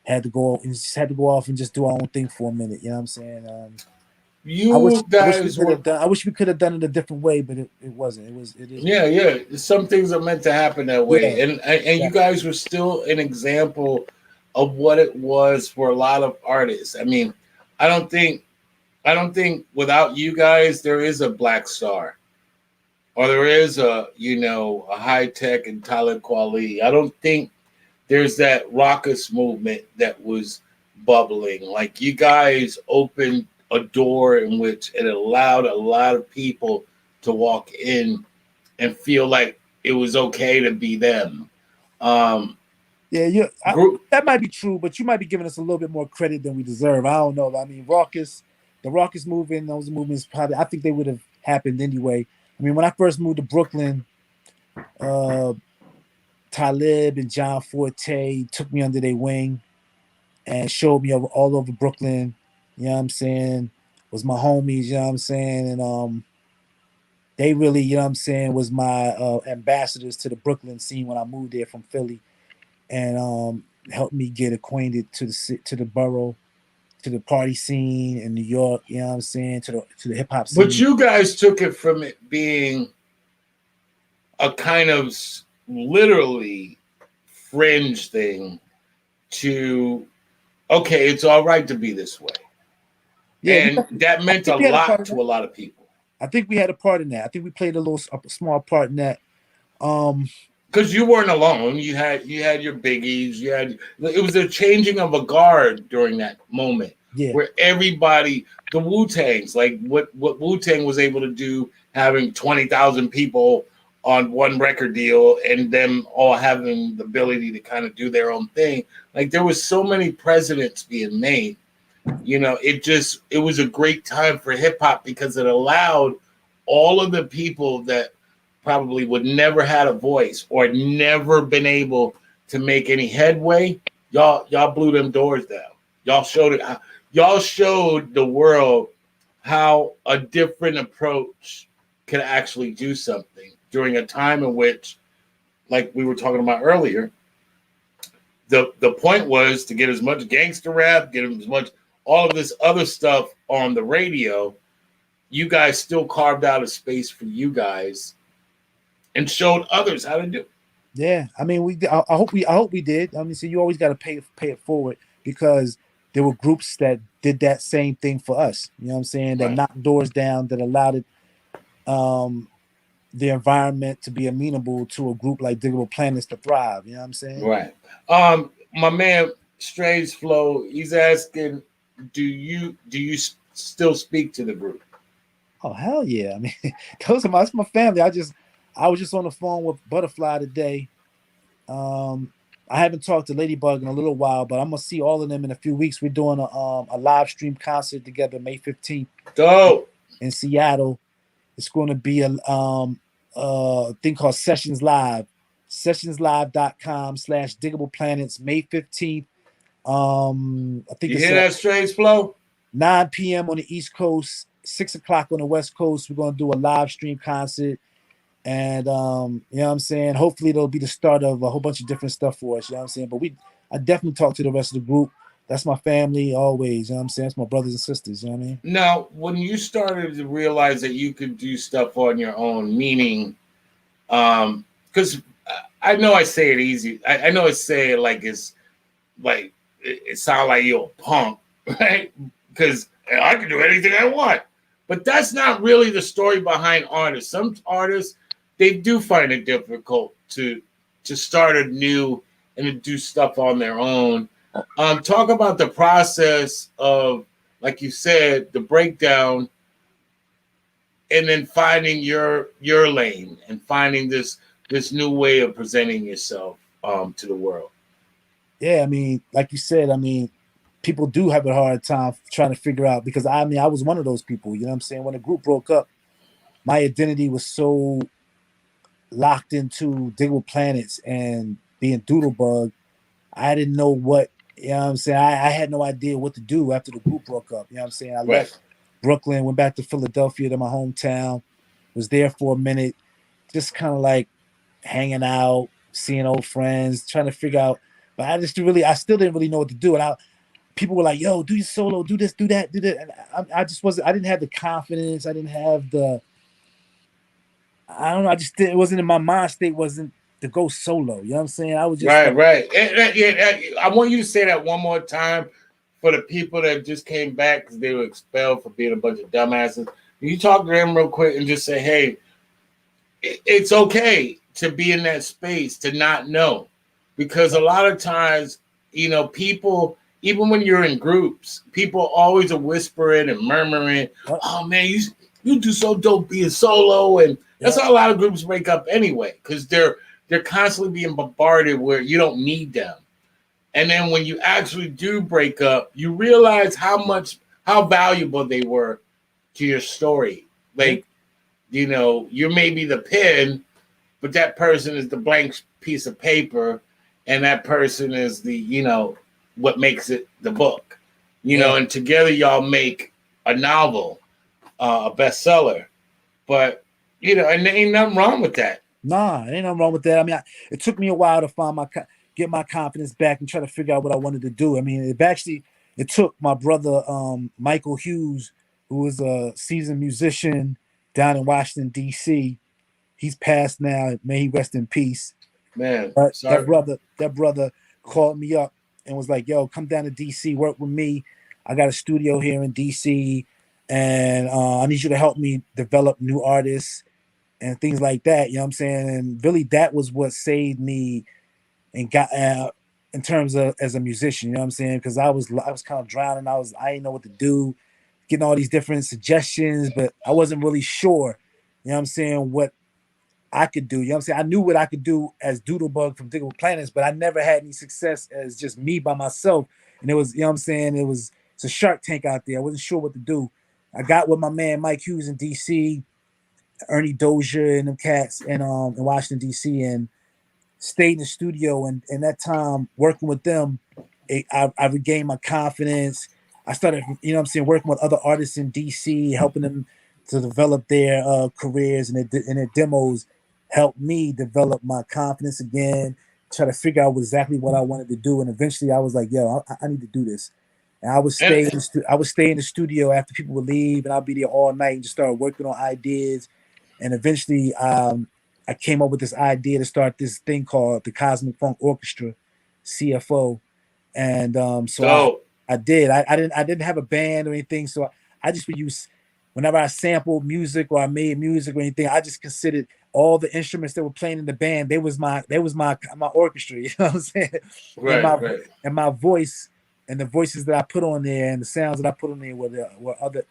Had to go off and just do our own thing for a minute. You know what I'm saying? You I wish we guys could were have done. I wish we could have done it a different way, but it wasn't. It is. Yeah, yeah. Some things are meant to happen that way, Yeah, and you guys were still an example of what it was for a lot of artists. I mean, I don't think without you guys there is a Black Star, or there is a high tech and Talib Kweli. I don't think there's that raucous movement that was bubbling. Like, you guys opened a door in which it allowed a lot of people to walk in and feel like it was okay to be them. Um, yeah. group, That might be true, but you might be giving us a little bit more credit than we deserve. I don't know. I mean, the Raucous movement, those movements probably. I think they would have happened anyway. I mean, when I first moved to Brooklyn, uh, Talib and John Forte took me under their wing and showed me all over Brooklyn. You know what I'm saying? Was my homies. You know what I'm saying? And they really, you know what I'm saying, was my ambassadors to the Brooklyn scene when I moved there from Philly, and helped me get acquainted to the borough, to the party scene in New York. You know what I'm saying? To the hip hop but scene. you guys took it from it being a kind of literally fringe thing to, okay, it's all right to be this way. Yeah, And that I meant a think we had a part lot in to that. a lot of people. I think we had a part in that. I think we played a small part in that. Um, Because you weren't alone. You had your biggies. It was a changing of a guard during that moment yeah, where everybody, the Wu Tangs, like what Wu Tang was able to do, having 20,000 people on one record deal and them all having the ability to kind of do their own thing. Like, there was so many presidents being made. It was a great time for hip hop because it allowed all of the people that probably would never had a voice or never been able to make any headway. Y'all blew them doors down. Y'all showed it. Y'all showed the world how a different approach can actually do something during a time in which, like we were talking about earlier, the point was to get as much gangster rap, get as much all of this other stuff on the radio. You guys still carved out a space for you guys and showed others how to do it. yeah. I mean, I hope we did. I mean, so you always got to pay it forward, because there were groups that did that same thing for us. You know what I'm saying? That Right. knocked doors down, that allowed it, um, the environment to be amenable to a group like Digable Planets to thrive. You know what I'm saying? Right. My man Strange Flow, he's asking, still speak to the group? Oh hell yeah! I mean, that's my family. I was just on the phone with Butterfly today. Um, I haven't talked to Ladybug in a little while, but I'm gonna see all of them in a few weeks. We're doing a live stream concert together May 15th Dope. in Seattle. It's going to be a thing called Sessions Live, sessionslive.com/Digable Planets, May 15th. I think You it's hear at that, Strange Flow? 9 p.m. on the East Coast, 6 o'clock on the West Coast. We're going to do a live stream concert. And you know what I'm saying? Hopefully it'll be the start of a whole bunch of different stuff for us. You know what I'm saying? But I definitely talk to the rest of the group. That's my family always. You know what I'm saying? It's my brothers and sisters. You know what I mean? Now, when you started to realize that you could do stuff on your own, meaning, because I know I say it easy. I know I say it like it's like it sounds like you're a punk, right? Because I can do anything I want. But that's not really the story behind artists. Some artists, they do find it difficult to start anew and to do stuff on their own. Talk about the process of, like you said, the breakdown, and then finding your lane and finding this new way of presenting yourself to the world. Yeah, I mean, like you said, I mean, people do have a hard time trying to figure out because I mean, I was one of those people. You know what I'm saying? When the group broke up, my identity was so locked into Digable Planets and being Doodlebug. I didn't know what, you know what I'm saying? I had no idea what to do after the group broke up. You know what I'm saying? I Right. left Brooklyn, went back to Philadelphia to my hometown, was there for a minute, just kind of like hanging out, seeing old friends, trying to figure out. But I still didn't really know what to do. And people were like, yo, do your solo, do this, do that, do that. And I just wasn't, I didn't have the confidence. I didn't have I don't know. It wasn't in my mind state, wasn't to go solo. You know what I'm saying? I was just Right, like, right. I want you to say that one more time for the people that just came back because they were expelled for being a bunch of dumbasses. You talk to them real quick and just say, hey, it's okay to be in that space, to not know. Because a lot of times, people, even when you're in groups, people always are whispering and murmuring, oh man, you do so dope being solo. And that's how a lot of groups break up anyway, because they're constantly being bombarded where you don't need them. And then when you actually do break up, you realize how valuable they were to your story. Like, you're maybe the pen, but that person is the blank piece of paper, and that person is what makes it the book. And together y'all make a novel, a bestseller. But and there ain't nothing wrong with that. nah, ain't nothing wrong with that. I mean, it took me a while to get my confidence back and try to figure out what I wanted to do. I mean, it took my brother Michael Hughes, who was a seasoned musician down in Washington D.C. He's passed now. May he rest in peace. Man, But sorry. that brother called me up and was like, "Yo, come down to DC, work with me. I got a studio here in DC, and I need you to help me develop new artists and things like that." You know what I'm saying? And really, that was what saved me and got in terms of as a musician. You know what I'm saying? Because I was kind of drowning. I didn't know what to do, getting all these different suggestions, but I wasn't really sure. You know what I'm saying? What I could do. You know what I'm saying? I knew what I could do as Doodlebug from Digable Planets, but I never had any success as just me by myself. And it was, you know what I'm saying? It's a shark tank out there. I wasn't sure what to do. I got with my man Mike Hughes in DC, Ernie Dozier and them cats in Washington, DC, and stayed in the studio. And that time working with them, I regained my confidence. I started, you know what I'm saying, working with other artists in DC, helping them to develop their careers and their demos helped me develop my confidence again, try to figure out exactly what I wanted to do. And eventually I was like, yo, I need to do this. And And I would stay in the studio after people would leave, and I'd be there all night and just start working on ideas. And eventually, I came up with this idea to start this thing called the Cosmic Funk Orchestra, CFO. And so dope. I did. I didn't have a band or anything, so I just would use whenever I sampled music or I made music or anything. I just considered all the instruments that were playing in the band. They was my orchestra. You know what I'm saying? And Right, my right. and my voice and the voices that I put on there and the sounds that I put on there were other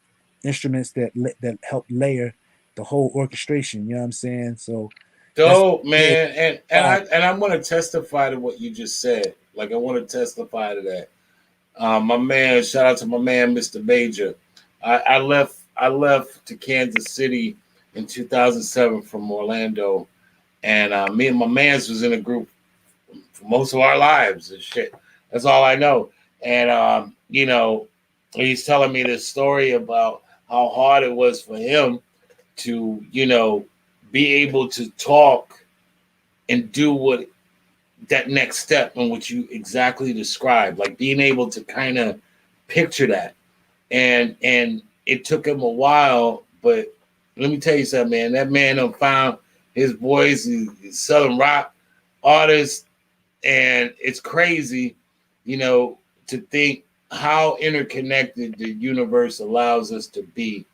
instruments that helped layer the whole orchestration. You know what I'm saying? So that's Dope, yeah. man. And I want to testify to what you just said. Like I want to testify to that. My man, shout out to my man, Mr. Major. I left to Kansas City in 2007 from Orlando, and me and my man's was in a group for most of our lives and shit. That's all I know. And he's telling me this story about how hard it was for him to, be able to talk and do what that next step in what you exactly described, like being able to kind of picture that. And it took him a while, but let me tell you something, man. That man done found his voice. He's Southern rock artist, and it's crazy, to think how interconnected the universe allows us to be,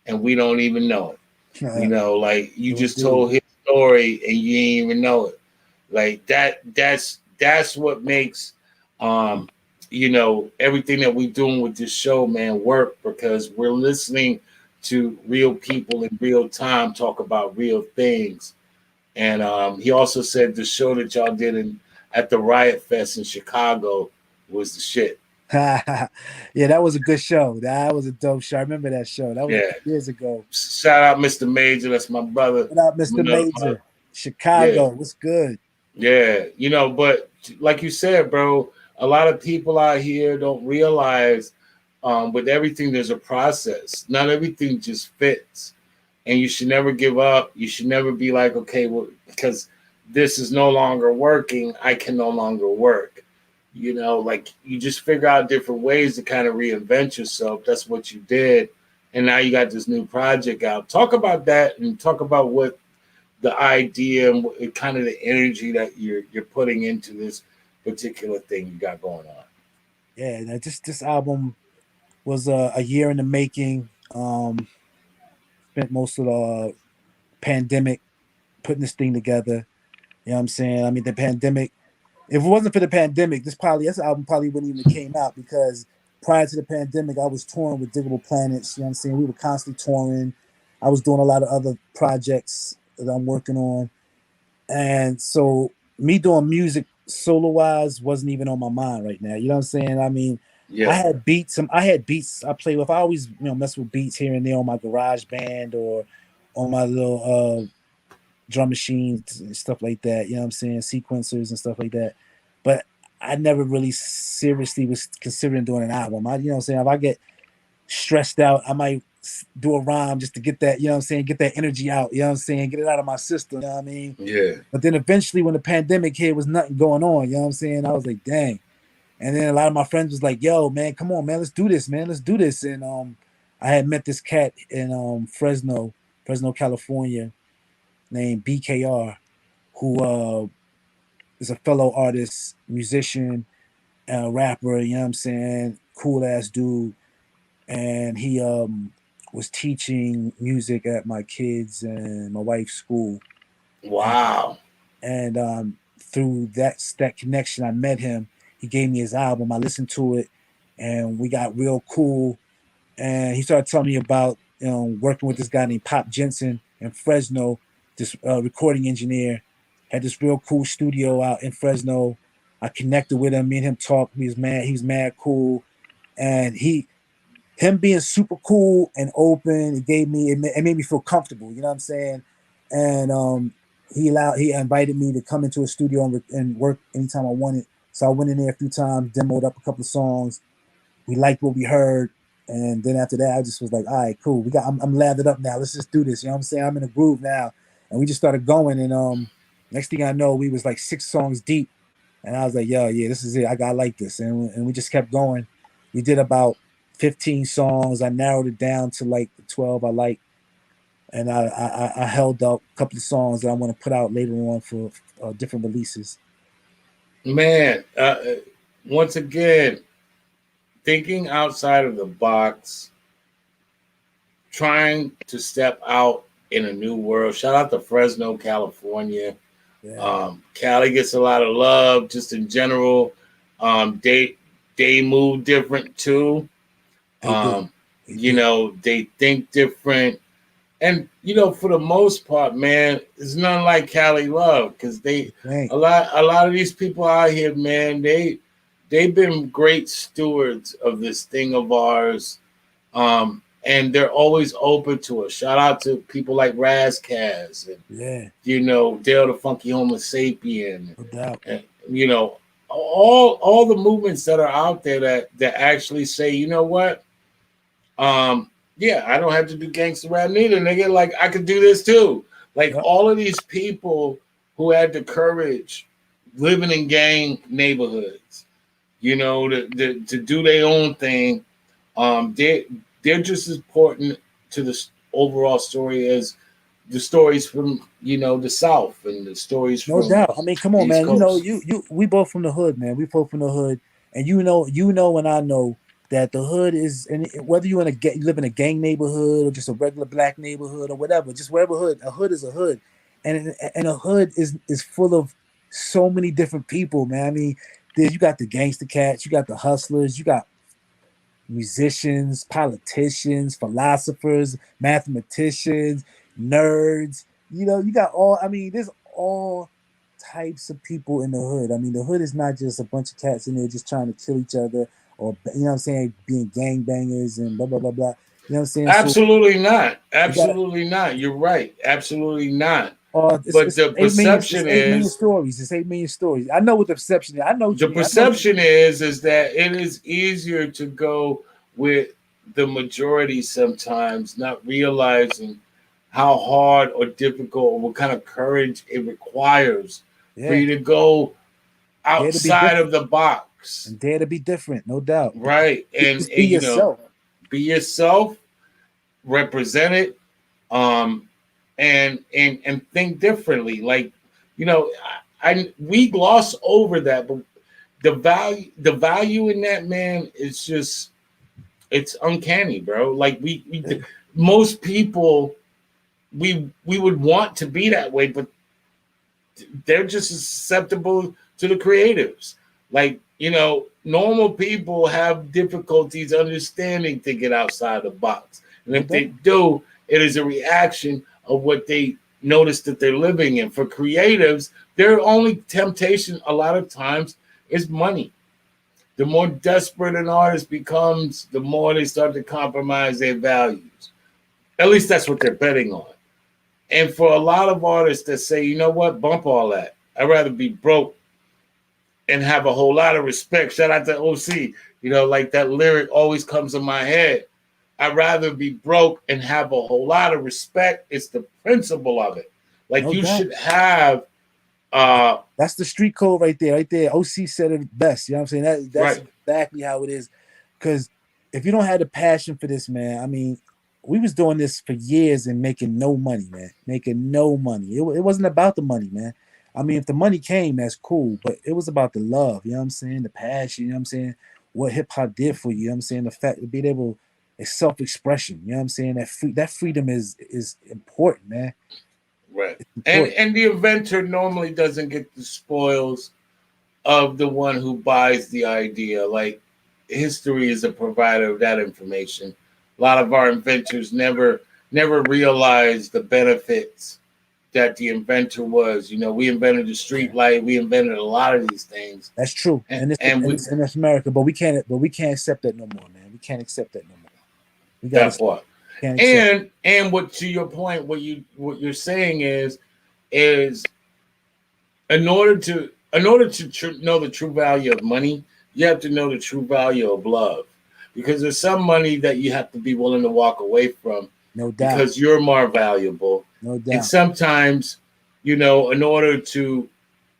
and we don't even know it. Like you Sure just do. told his story and you ain't even know it. Like that's what makes everything that we're doing with this show, man, work, because we're listening to real people in real time talk about real things. And he also said the show that y'all did at the Riot Fest in Chicago was the shit. Yeah, that was a good show. That was a dope show. I remember that show. That was a Yeah. few years ago. Shout out Mr. Major. That's my brother. What up, Mr. Major? Yeah. Chicago, what's good? Yeah, but like you said, bro, a lot of people out here don't realize with everything there's a process. Not everything just fits. And you should never give up. You should never be like, okay, well, because this is no longer working, I can no longer work. Like you just figure out different ways to kind of reinvent yourself. That's what you did. And now you got this new project out. Talk about that and talk about what the idea and kind of the energy that you're putting into this particular thing you got going on. Yeah, this album was a year in the making. Spent most of the pandemic putting this thing together. You know what I'm saying? I mean, the pandemic. If it wasn't for the pandemic, this album probably wouldn't even have came out because prior to the pandemic, I was touring with Digable Planets. You know what I'm saying? We were constantly touring. I was doing a lot of other projects that I'm working on. And so me doing music solo wise wasn't even on my mind right now. You know what I'm saying? I mean, I Yeah, had beats. I had beats I play with. I always mess with beats here and there on my garage band or on my little drum machines and stuff like that. You know what I'm saying? Sequencers and stuff like that. But I never really seriously was considering doing an album. You know what I'm saying? If I get stressed out, I might do a rhyme just to get that, you know what I'm saying, get that energy out, you know what I'm saying, get it out of my system, you know what I mean? yeah, But then eventually when the pandemic hit, was nothing going on, you know what I'm saying? I was like, dang. And then a lot of my friends was like, yo, man, come on, man, let's do this, man, let's do this. And I had met this cat in Fresno, California, named BKR, who is a fellow artist, musician, rapper, you know what I'm saying, cool ass dude. And he was teaching music at my kids and my wife's school. And, wow, and through that connection, I met him. He gave me his album. I listened to it, and we got real cool. And he started telling me about working with this guy named Pop Jensen in Fresno, this recording engineer. Had this real cool studio out in Fresno. I connected with him. Me and him talked. He was mad. He was mad cool, and him being super cool and open, it made me feel comfortable. You know what I'm saying? And he invited me to come into a studio and work anytime I wanted. So I went in there a few times, demoed up a couple of songs. We liked what we heard, and then after that, I just was like, all right, cool. I'm lathered up now. Let's just do this. You know what I'm saying? I'm in a groove now, and we just started going. And next thing I know, we was like 6 songs deep, and I was like, yo, yeah, this is it. I like this, and we just kept going. We did about 15 songs. I narrowed it down to like the 12 I like, and I held up a couple of songs that I want to put out later on for different releases. man. Once again, thinking outside of the box, trying to step out in a new world. Shout out to Fresno, California. Yeah, Cali gets a lot of love just in general. They move different too. they do. They do. They think different. And for the most part, man, it's nothing like Cali love because Right. a lot of these people out here, man, they've been great stewards of this thing of ours. And they're always open to it. Shout out to people like Razkaz and Yeah, Dale the Funky Homo Sapien, no doubt. and all the movements that are out there that actually say, you know what, yeah, I don't have to do gangster rap neither, nigga. Like I could do this too. Like Yep. all of these people who had the courage living in gang neighborhoods, to do their own thing. They're just as important to the overall story as the stories from the South and the stories No from doubt. I mean, come the on, East man. Coast. We both from the hood, man. We both from the hood, and and I know that the hood is, and whether you live in a gang neighborhood or just a regular black neighborhood or whatever, just wherever a hood is a hood, and a hood is full of so many different people, man. I mean, you got the gangster cats, you got the hustlers, you got musicians, politicians, philosophers, mathematicians, nerds. You got all, I mean, there's all types of people in the hood. I mean, the hood is not just a bunch of cats in there just trying to kill each other or, what I'm saying, being gangbangers and blah, blah, blah, blah. You know what I'm saying? So Absolutely not. you got, Absolutely not. You're right. Absolutely not. But it's the 8 million, it's perception 8 million is stories. It's 8 million stories. I know what the perception is. I know what the you mean. I know what you perception mean. is that it is easier to go with the majority sometimes, not realizing how hard or difficult or what kind of courage it requires for Yeah. you to go Dare to be outside of different the box, and dare to be different. No doubt. right? And, Just be yourself. be yourself, represent it, um, and think differently. Like, we gloss over that, but the value in that, man, is just it's uncanny, bro. Like most people we would want to be that way, but they're just as susceptible to the creatives. Like, normal people have difficulties understanding to get outside the box. And No if they doubt. do, it is a reaction of what they notice that they're living in. For creatives, their only temptation a lot of times is money. The more desperate an artist becomes, the more they start to compromise their values. At least that's what they're betting on. And for a lot of artists that say, you know what, bump all that. I'd rather be broke and have a whole lot of respect. Shout out to OC. Like that lyric always comes in my head. I'd rather be broke and have a whole lot of respect. It's the principle of it. Like No you doubt. should have uh That's the street code right there. Right there. OC said it best. You know what I'm saying? That's right. exactly how it is. Because if you don't have the passion for this, man, I mean, we was doing this for years and making no money, man. Making no money. It wasn't about the money, man. I mean, if the money came, that's cool. But it was about the love, you know what I'm saying? The passion, you know what I'm saying? What hip hop did for you, you know what I'm saying? The fact of being able, it's self-expression, you know what I'm saying? That freedom is important, man. Right. It's And important. and the inventor normally doesn't get the spoils of the one who buys the idea. Like history is a provider of that information. A lot of our inventors never realized the benefits that the inventor was. We invented the street Yeah. light. We invented a lot of these things, That's true, and and and we it's America, but we can't accept that no more, man. We can't accept that no more. We got that to part. can't accept. And what to your point, what you're saying is in order to know the true value of money, you have to know the true value of love, because there's some money that you have to be willing to walk away from No doubt, because you're more valuable, no and doubt. sometimes in order to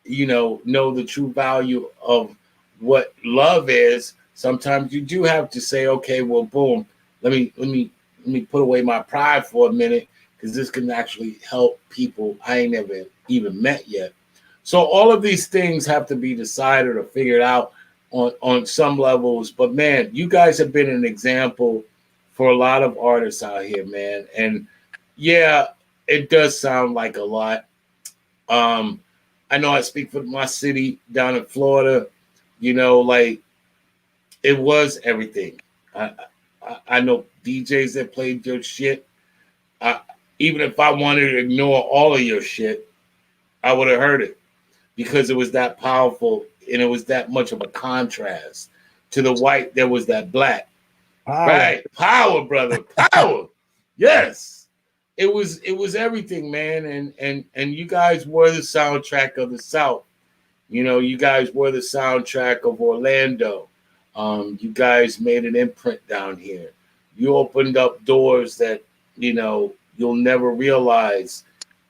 know the true value of what love is, sometimes you do have to say, okay, well, boom, let me put away my pride for a minute, because this can actually help people I ain't never even met yet. So all of these things have to be decided or figured out on some levels. But man, you guys have been an example for a lot of artists out here, man. And yeah, it does sound like a lot. Um, I know I speak for my city down in Florida. You know, like it was everything. I I know DJs that played your shit. I, even if I wanted to ignore all of your shit, I would have heard it because it was that powerful and it was that much of a contrast. To the white, there was that black. Power. Right. Power, brother. Power. Yes. It was everything, man. And you guys were the soundtrack of the South. You know, you guys were the soundtrack of Orlando. You guys made an imprint down here. You opened up doors that, you'll never realize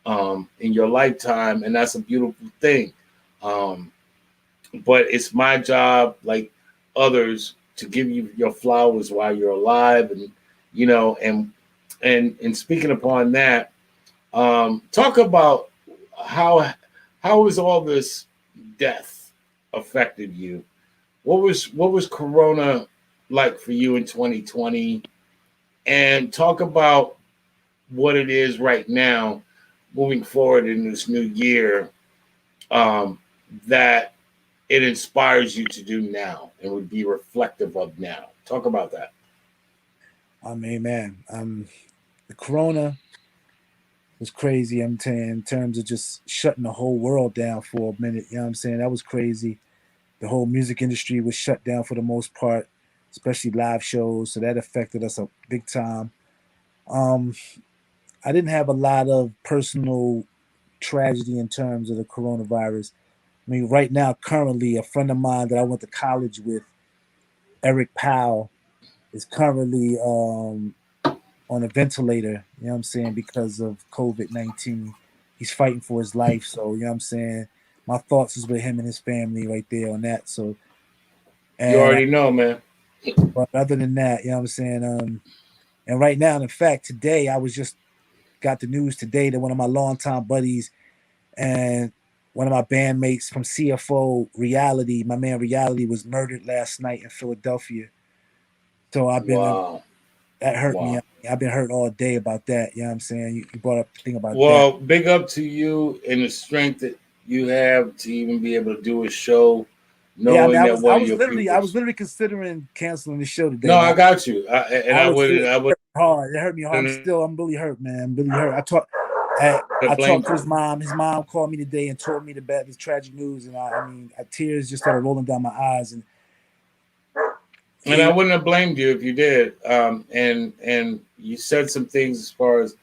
in your lifetime, and that's a beautiful thing. Um, but it's my job, like others, to give you your flowers while you're alive, and you know, and speaking upon that, talk about how how has all this death affected you? What was Corona like for you in 2020? And talk about what it is right now, moving forward in this new year, um, that it inspires you to do now and would be reflective of now. Talk about that. I mean, man, the Corona was crazy. I'm saying in terms of just shutting the whole world down for a minute. You know what I'm saying? That was crazy. The whole music industry was shut down for the most part, especially live shows. So that affected us a big time. Um, I didn't have a lot of personal tragedy in terms of the coronavirus. I mean, right now, currently, a friend of mine that I went to college with, Eric Powell, is currently on a ventilator. You know what I'm saying, because of COVID-19. He's fighting for his life. So you know what I'm saying. My thoughts is with him and his family right there on that. So You and already know, man. but other than that, you know what I'm saying. And right now, in fact, today I was just got the news today that one of my longtime buddies and one of my bandmates from CFO Reality, my man Reality, was murdered last night in Philadelphia. So I've been Wow. that hurt me. Wow. I've been hurt all day about that. You know what I'm saying? You brought up the thing about that. Well, big up to you and the strength that you have to even be able to do a show, Yeah, I mean, knowing that one of your I was pupils. literally considering canceling the show today, No, I man. got you, and I I was wouldn't. I it hurt me hard. It hurt me hard. wouldn't I'm really hurt, man. I'm really hurt. I have talked blamed to his you. mom. His mom called me today and told me the bad, this tragic news, and I mean, tears just started rolling down my eyes, and And I it, wouldn't have blamed you if you did. And you said some things as far as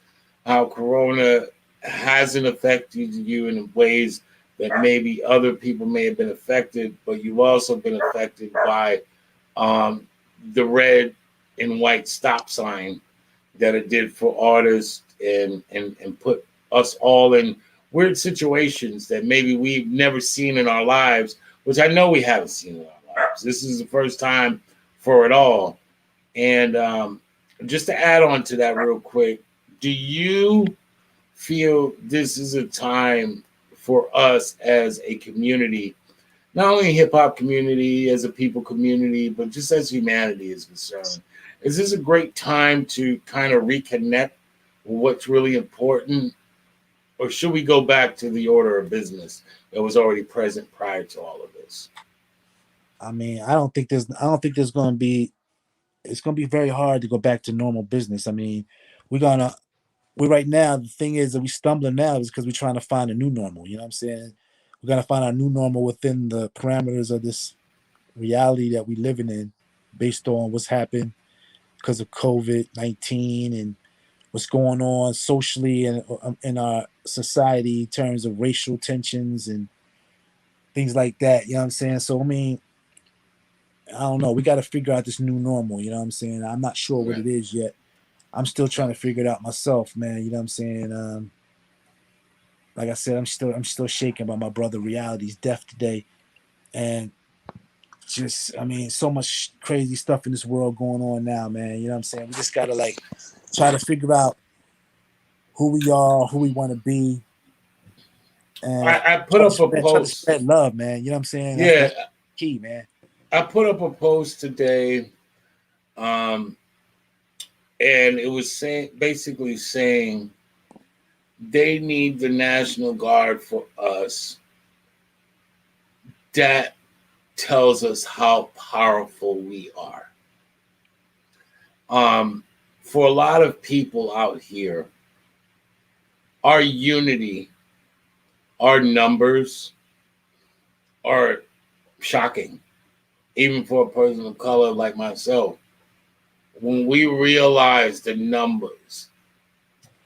how Corona hasn't affected you in ways that maybe other people may have been affected, but you've also been affected by um, the red and white stop sign that it did for artists and put us all in weird situations that maybe we've never seen in our lives, which I know we haven't seen in our lives. This is the first time for it all. And just to add on to that real quick, do you feel this is a time for us as a community, not only hip hop community, as a people community, but just as humanity is concerned? Is this a great time to kind of reconnect with what's really important? Or should we go back to the order of business that was already present prior to all of this? I mean, I don't think there's going to be. It's going to be very hard to go back to normal business. I mean, we're gonna we right now. The thing is that we stumbling now is because we're trying to find a new normal. You know what I'm saying? We're gonna find our new normal within the parameters of this reality that we're living in, based on what's happened because of COVID-19 and what's going on socially and in our society in terms of racial tensions and things like that. You know what I'm saying? So I mean, I don't know. We got to figure out this new normal. You know what I'm saying? I'm not sure what Right. it is yet. I'm still trying to figure it out myself, man. You know what I'm saying? Like I said, I'm still shaken by my brother Reality's death today, and just I mean, so much crazy stuff in this world going on now, man. You know what I'm saying? We just gotta like try to figure out who we are, who we want to be, and I put up a try to post. spread love, man. You know what I'm saying? Yeah, That's key, man. I put up a post today, um, and it was basically saying they need the National Guard for us. That tells us how powerful we are. Um, for a lot of people out here, our unity, our numbers are shocking, even for a person of color like myself. When we realize the numbers,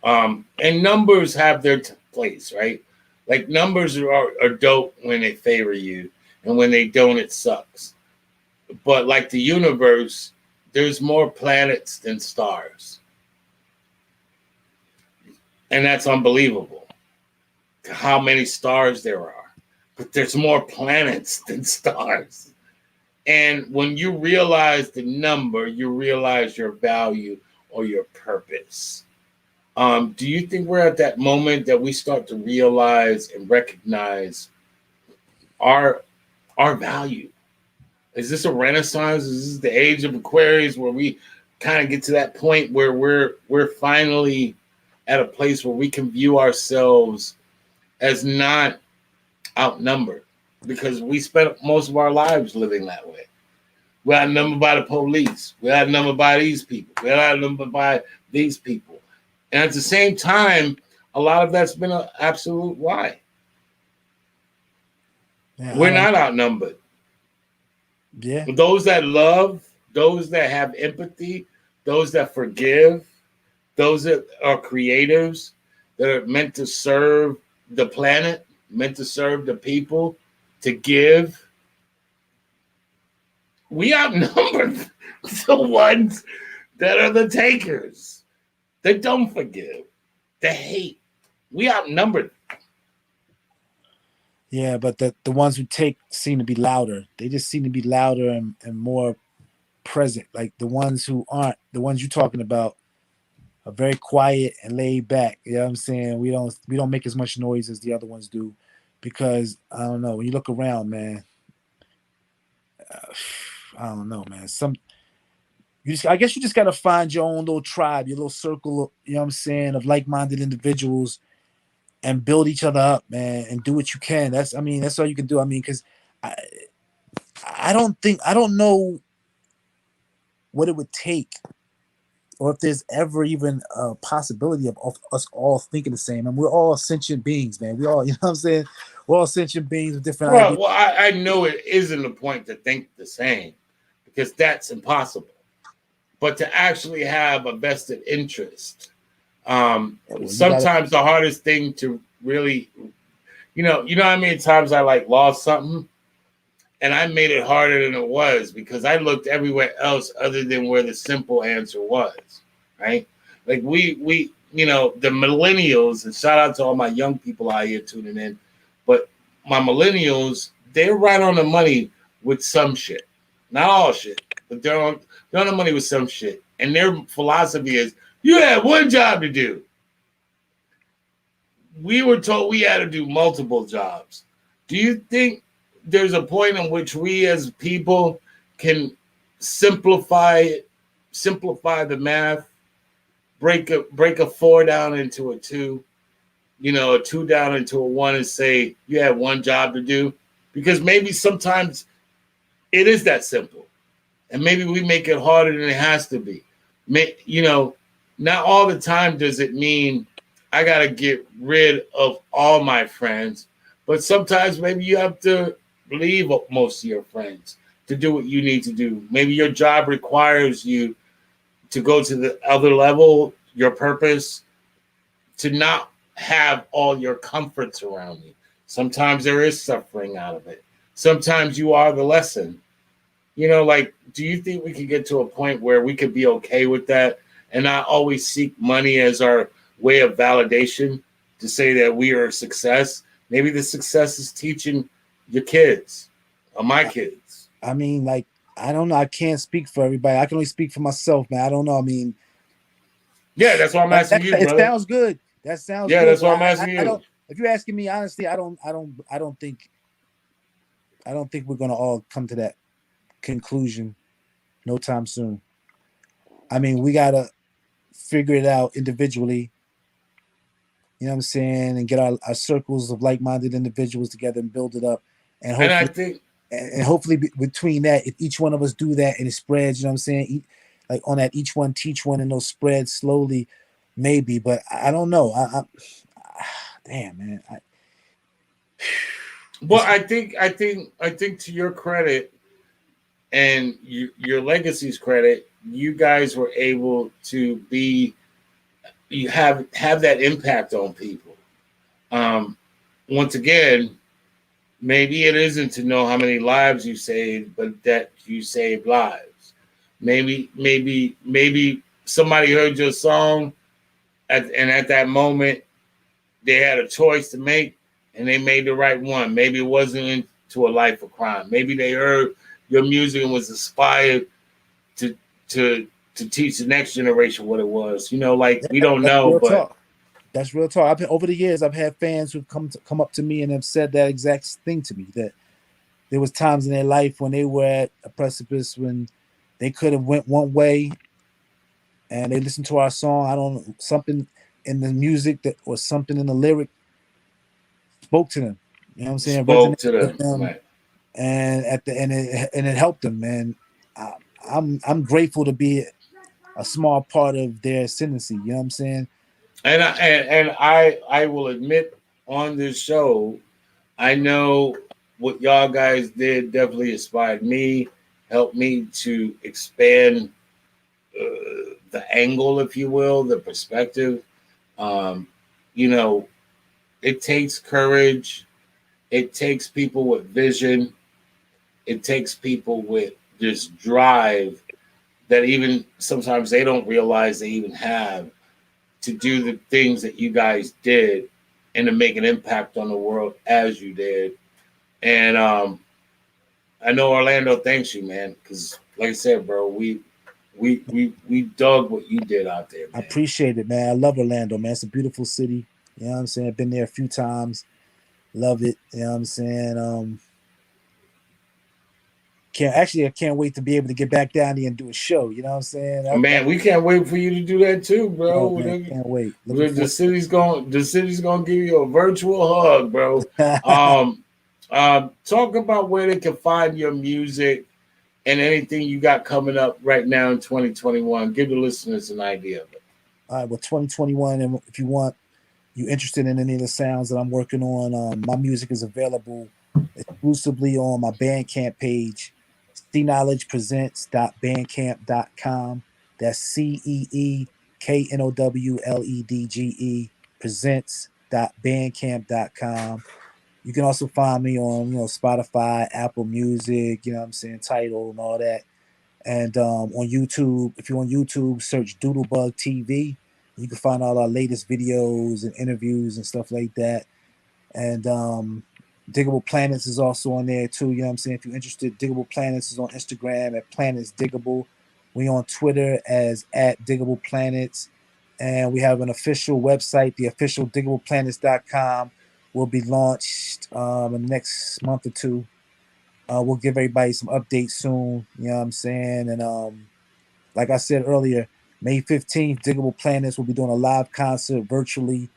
and numbers have their place, right? Like numbers are dope when they favor you, and when they don't, it sucks. But like the universe, there's more planets than stars, and that's unbelievable. How many stars there are, but there's more planets than stars. And when you realize the number, you realize your value or your purpose. Do you think we're at that moment that we start to realize and recognize our our value? Is this a renaissance? Is this the age of Aquarius where we kind of get to that point where we're finally at a place where we can view ourselves as not outnumbered because we spent most of our lives living that way. We're outnumbered by the police. We're outnumbered by these people. We're outnumbered by these people. And at the same time, a lot of that's been an absolute lie. Yeah, I We're don't. not outnumbered. Yeah, Those that love, those that have empathy, those that forgive, those that are creatives, that are meant to serve the planet, meant to serve the people, to give. We outnumber the ones that are the takers. They don't forgive. They hate. We outnumbered. yeah, but the ones who take seem to be louder. They just seem to be louder and more present. Like the ones who aren't, the ones you're talking about, are very quiet and laid back. You know what I'm saying? We don't make as much noise as the other ones do, because I don't know. When you look around, man, I don't know, man. I guess you just gotta find your own little tribe, your little circle. You know what I'm saying, of like-minded individuals, and build each other up, man, and do what you can. I mean, that's all you can do. I mean, because I, I don't know what it would take, or if there's ever even a possibility of us all thinking the same. And we're all sentient beings, man. We all, you know what I'm saying? We're all sentient beings with different ideas. Well, I know it isn't a point to think the same because that's impossible. But to actually have a vested interest, Yeah, well, you gotta, sometimes the hardest thing to really, how many times I like lost something and I made it harder than it was because I looked everywhere else other than where the simple answer was, right? Like the millennials, and shout out to all my young people out here tuning in, but my millennials, they're right on the money with some shit. Not all shit, but they're on the money with some shit. And their philosophy is, you had one job to do. We were told we had to do multiple jobs. Do you think there's a point in which we as people can simplify the math, break a 4 down into a 2, a 2 down into a 1, and say you had one job to do? Because maybe sometimes it is that simple, and maybe we make it harder than it has to be. Not all the time does it mean I got to get rid of all my friends, but sometimes maybe you have to leave most of your friends to do what you need to do. Maybe your job requires you to go to the other level, your purpose, to not have all your comforts around you. Sometimes there is suffering out of it. Sometimes you are the lesson. Do you think we could get to a point where we could be okay with that and not always seek money as our way of validation to say that we are a success? Maybe the success is teaching your kids or my kids. I mean, like, I don't know. I can't speak for everybody. I can only speak for myself, man. I don't know. I mean, Yeah, that's why I'm asking you, it brother. sounds good. That sounds Yeah, good. that's why But I'm asking I you. don't. If you're asking me honestly, I don't think we're gonna all come to that conclusion no time soon. I mean, we gotta figure it out individually. You know what I'm saying, and get our circles of like-minded individuals together and build it up, and And I hopefully, think, and hopefully between that, if each one of us do that and it spreads, you know what I'm saying, like on that each one teach one and those spreads slowly, maybe. But I don't know. Damn man, well, I think to your credit and your legacy's credit, you guys were able to be, you have that impact on people. Um, Once again, maybe it isn't to know how many lives you saved, but that you saved lives. Maybe somebody heard your song and at that moment they had a choice to make and they made the right one. Maybe it wasn't into a life of crime. Maybe they heard your music and was inspired to to to teach the next generation what it was. Like we don't that's know, real but talk. That's real talk. I've been over the years. I've had fans who've come up to me and have said that exact thing to me. That there was times in their life when they were at a precipice when they could have went one way, and they listened to our song. I don't know, something in the music that or something in the lyric spoke to them. You know what I'm saying? spoke Resonated to with them. them, Right. and at the and it helped them. And I, I'm grateful to be a small part of their ascendancy. You know what I'm saying? And I will admit on this show, I know what y'all guys did definitely inspired me, helped me to expand the angle, if you will, the perspective. Um, you know, it takes courage. It takes people with vision. It takes people with this drive that even sometimes they don't realize they even have to do the things that you guys did and to make an impact on the world as you did. And I know Orlando thanks you, man, because like I said, bro, we dug what you did out there, I man. appreciate it, man. I love Orlando, man. It's a beautiful city. You know what I'm saying? I've been there a few times. Love it. You know what I'm saying? I can't wait to be able to get back down there and do a show. You know what I'm saying? Man, we can't wait for you to do that too, Oh bro. man, can't wait. Looking The forward city's gonna give you a virtual hug, bro. to it. Talk about where they can find your music and anything you got coming up right now in 2021. Give the listeners an idea of it. All right, well, 2021, and if you interested in any of the sounds that I'm working on, my music is available exclusively on my Bandcamp page, ceknowledgepresents.bandcamp.com. That's CEEKNOWLEDGE presents.bandcamp.com. You can also find me on, Spotify, Apple Music, you know what I'm saying, Tidal and all that. And on YouTube, if you're on YouTube, search Doodlebug TV. You can find all our latest videos and interviews and stuff like that. And Digable Planets is also on there too. You know what I'm saying? If you're interested, Digable Planets is on Instagram at Planets Digable. We on Twitter as at Digable Planets. And we have an official website, the official digableplanets.com will be launched in the next month or two. We'll give everybody some updates soon. You know what I'm saying? And like I said earlier, May 15th, Digable Planets will be doing a live concert virtually.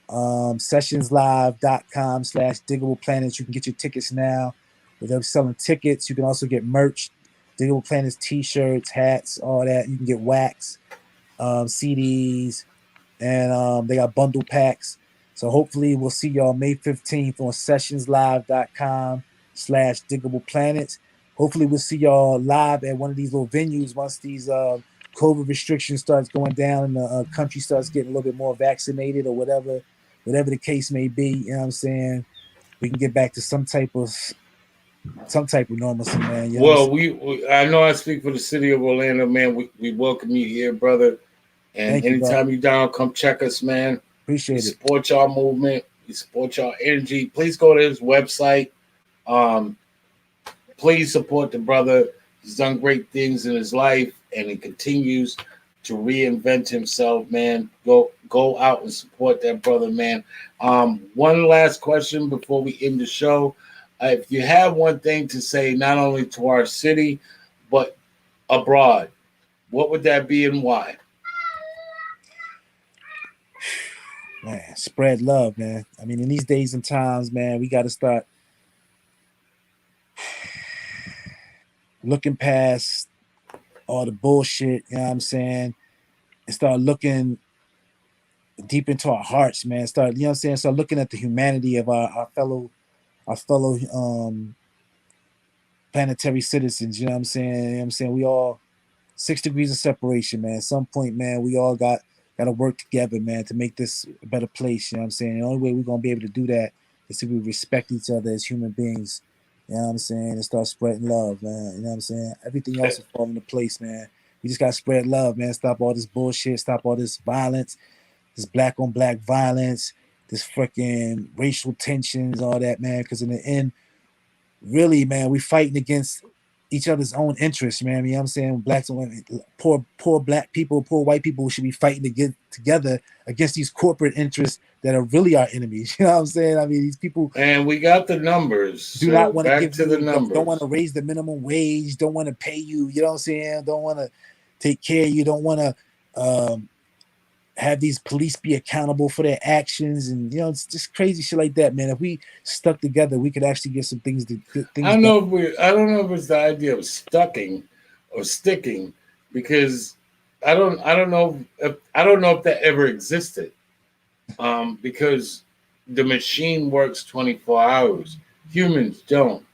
Sessionslive.com/Digable Planets. You can get your tickets now. They're selling tickets. You can also get merch, Digable Planets t-shirts, hats, all that. You can get wax, CDs, and they got bundle packs. So hopefully we'll see y'all May 15th on sessionslive.com/Digable Planets. Hopefully we'll see y'all live at one of these little venues once these COVID restrictions starts going down and the country starts getting a little bit more vaccinated or whatever the case may be. You know what I'm saying? We can get back to some type of normalcy, man. You know what I'm Well, saying? I know I speak for the city of Orlando, man. We welcome you here, brother. And Thank you, bro. anytime you down, come check us, man. We Appreciate it. support y'all movement. We support y'all energy. Please go to his website. Um, please support the brother. He's done great things in his life, and he continues to reinvent himself, man. Go out and support that brother, man. One last question before we end the show. If you have one thing to say, not only to our city, but abroad, what would that be and why? Man, spread love, man. I mean, in these days and times, man, we got to start looking past all the bullshit, you know what I'm saying? And start looking deep into our hearts, man. Start, you know what I'm saying? Start looking at the humanity of our fellow planetary citizens, you know what I'm saying? You know what I'm saying? We all 6 degrees of separation, man. At some point, man, we all gotta work together, man, to make this a better place. You know what I'm saying? The only way we're gonna be able to do that is if we respect each other as human beings. You know what I'm saying? And start spreading love, man. You know what I'm saying? Everything else will fall into place, man. We just gotta spread love, man. Stop all this bullshit. Stop all this violence, this black on black violence, this freaking racial tensions, all that, man. Because in the end, really, man, we fighting against each other's own interests, man. You know what I'm saying? Blacks and women, poor black people, poor white people should be fighting to get together against these corporate interests that are really our enemies. You know what I'm saying? I mean, these people And we got the numbers. do So not want to back give to the you, don't want numbers. to raise the minimum wage, don't want to pay you, you know what I'm saying? Don't want to take care of you, don't want to have these police be accountable for their actions, and you know, it's just crazy shit like that, man. If we stuck together, we could actually get some things I things don't done. know if I don't know if it's the idea of stucking or sticking, because I don't know if that ever existed. Because the machine works 24 hours. Humans don't.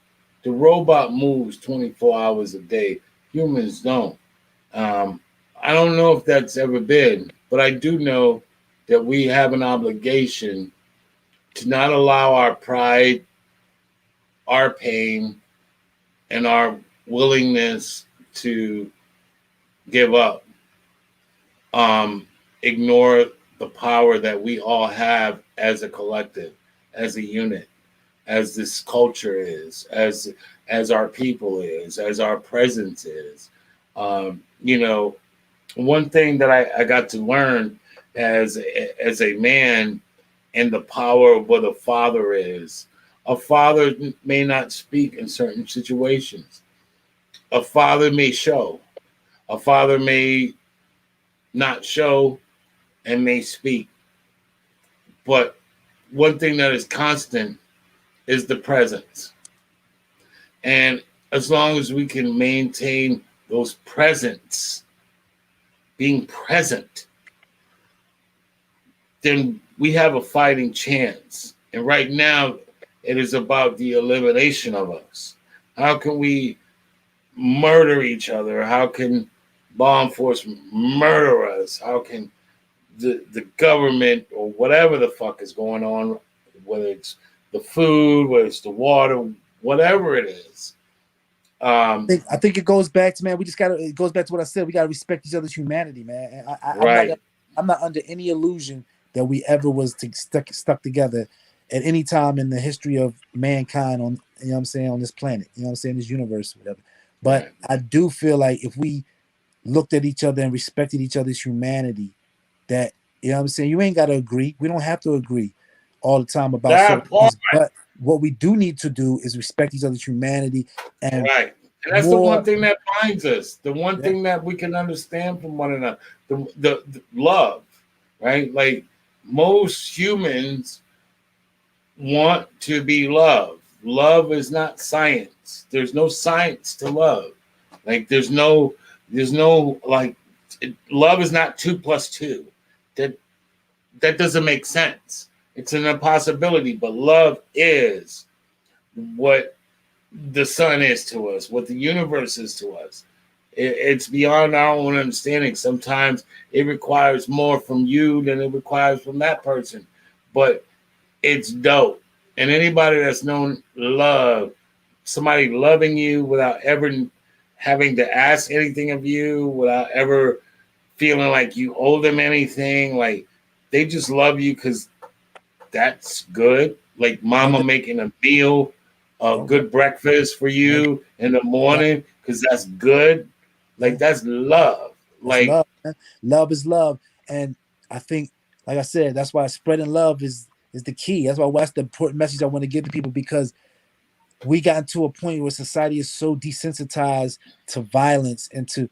The robot moves 24 hours a day. Humans don't. Um, I don't know if that's ever been, but I do know that we have an obligation to not allow our pride, our pain, and our willingness to give up, ignore the power that we all have as a collective, as a unit, as this culture is, as our people is, as our presence is. You know, one thing that I got to learn as a man, and the power of what a father is. A father may not speak in certain situations. A father may show. A father may not show and may speak. But one thing that is constant is the presence. And as long as we can maintain those presence, being present, then we have a fighting chance. And right now, it is about the elimination of us. How can we murder each other? How can law enforcement murder us? How can the government or whatever the fuck is going on, whether it's the food, whether it's the water, whatever it is. I think it goes back to, man. We just gotta. It goes back to what I said. We gotta respect each other's humanity, man. And Right, I'm not under any illusion that we ever was stuck together at any time in the history of mankind on, you know what I'm saying, on this planet. You know what I'm saying, this universe, whatever. But right. I do feel like if we looked at each other and respected each other's humanity, that, you know what I'm saying, you ain't gotta agree. We don't have to agree all the time about certain That part, things. But what we do need to do is respect each other's humanity and right. And that's the one more. thing that binds us. The one Yeah, thing that we can understand from one another. The love, right? Like most humans want to be loved. Love is not science. There's no science to love. Like there's no like love is not 2 plus 2. That that doesn't make sense. It's an impossibility, but love is what the sun is to us, what the universe is to us. It's beyond our own understanding. Sometimes it requires more from you than it requires from that person, but it's dope. And anybody that's known love, somebody loving you without ever having to ask anything of you, without ever feeling like you owe them anything, like they just love you because that's good. Like mama under, making a meal, a okay, good breakfast for yeah, you in the yeah, morning because that's good. yeah. Like that's love. That's Like love, man. Love is love, and I think, like I said, that's why spreading love is the key. That's why that's the important message I want to give to people, because we got to a point where society is so desensitized to violence and to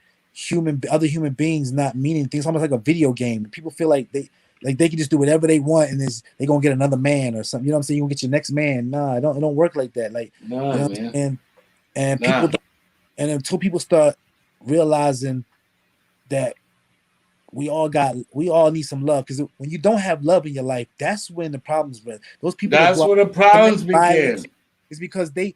other human beings not meaning things, almost like a video game. People feel like they can just do whatever they want and they gonna get another man or something. You know what I'm saying? You gonna get your next man. Nah, it don't work like that. Like, Nah, you know what I'm man. saying? And people Nah. don't, and until people start realizing that we all need some love, because when you don't have love in your life, that's when the problems with those people that That's go out where the commit problems violence begin. is because there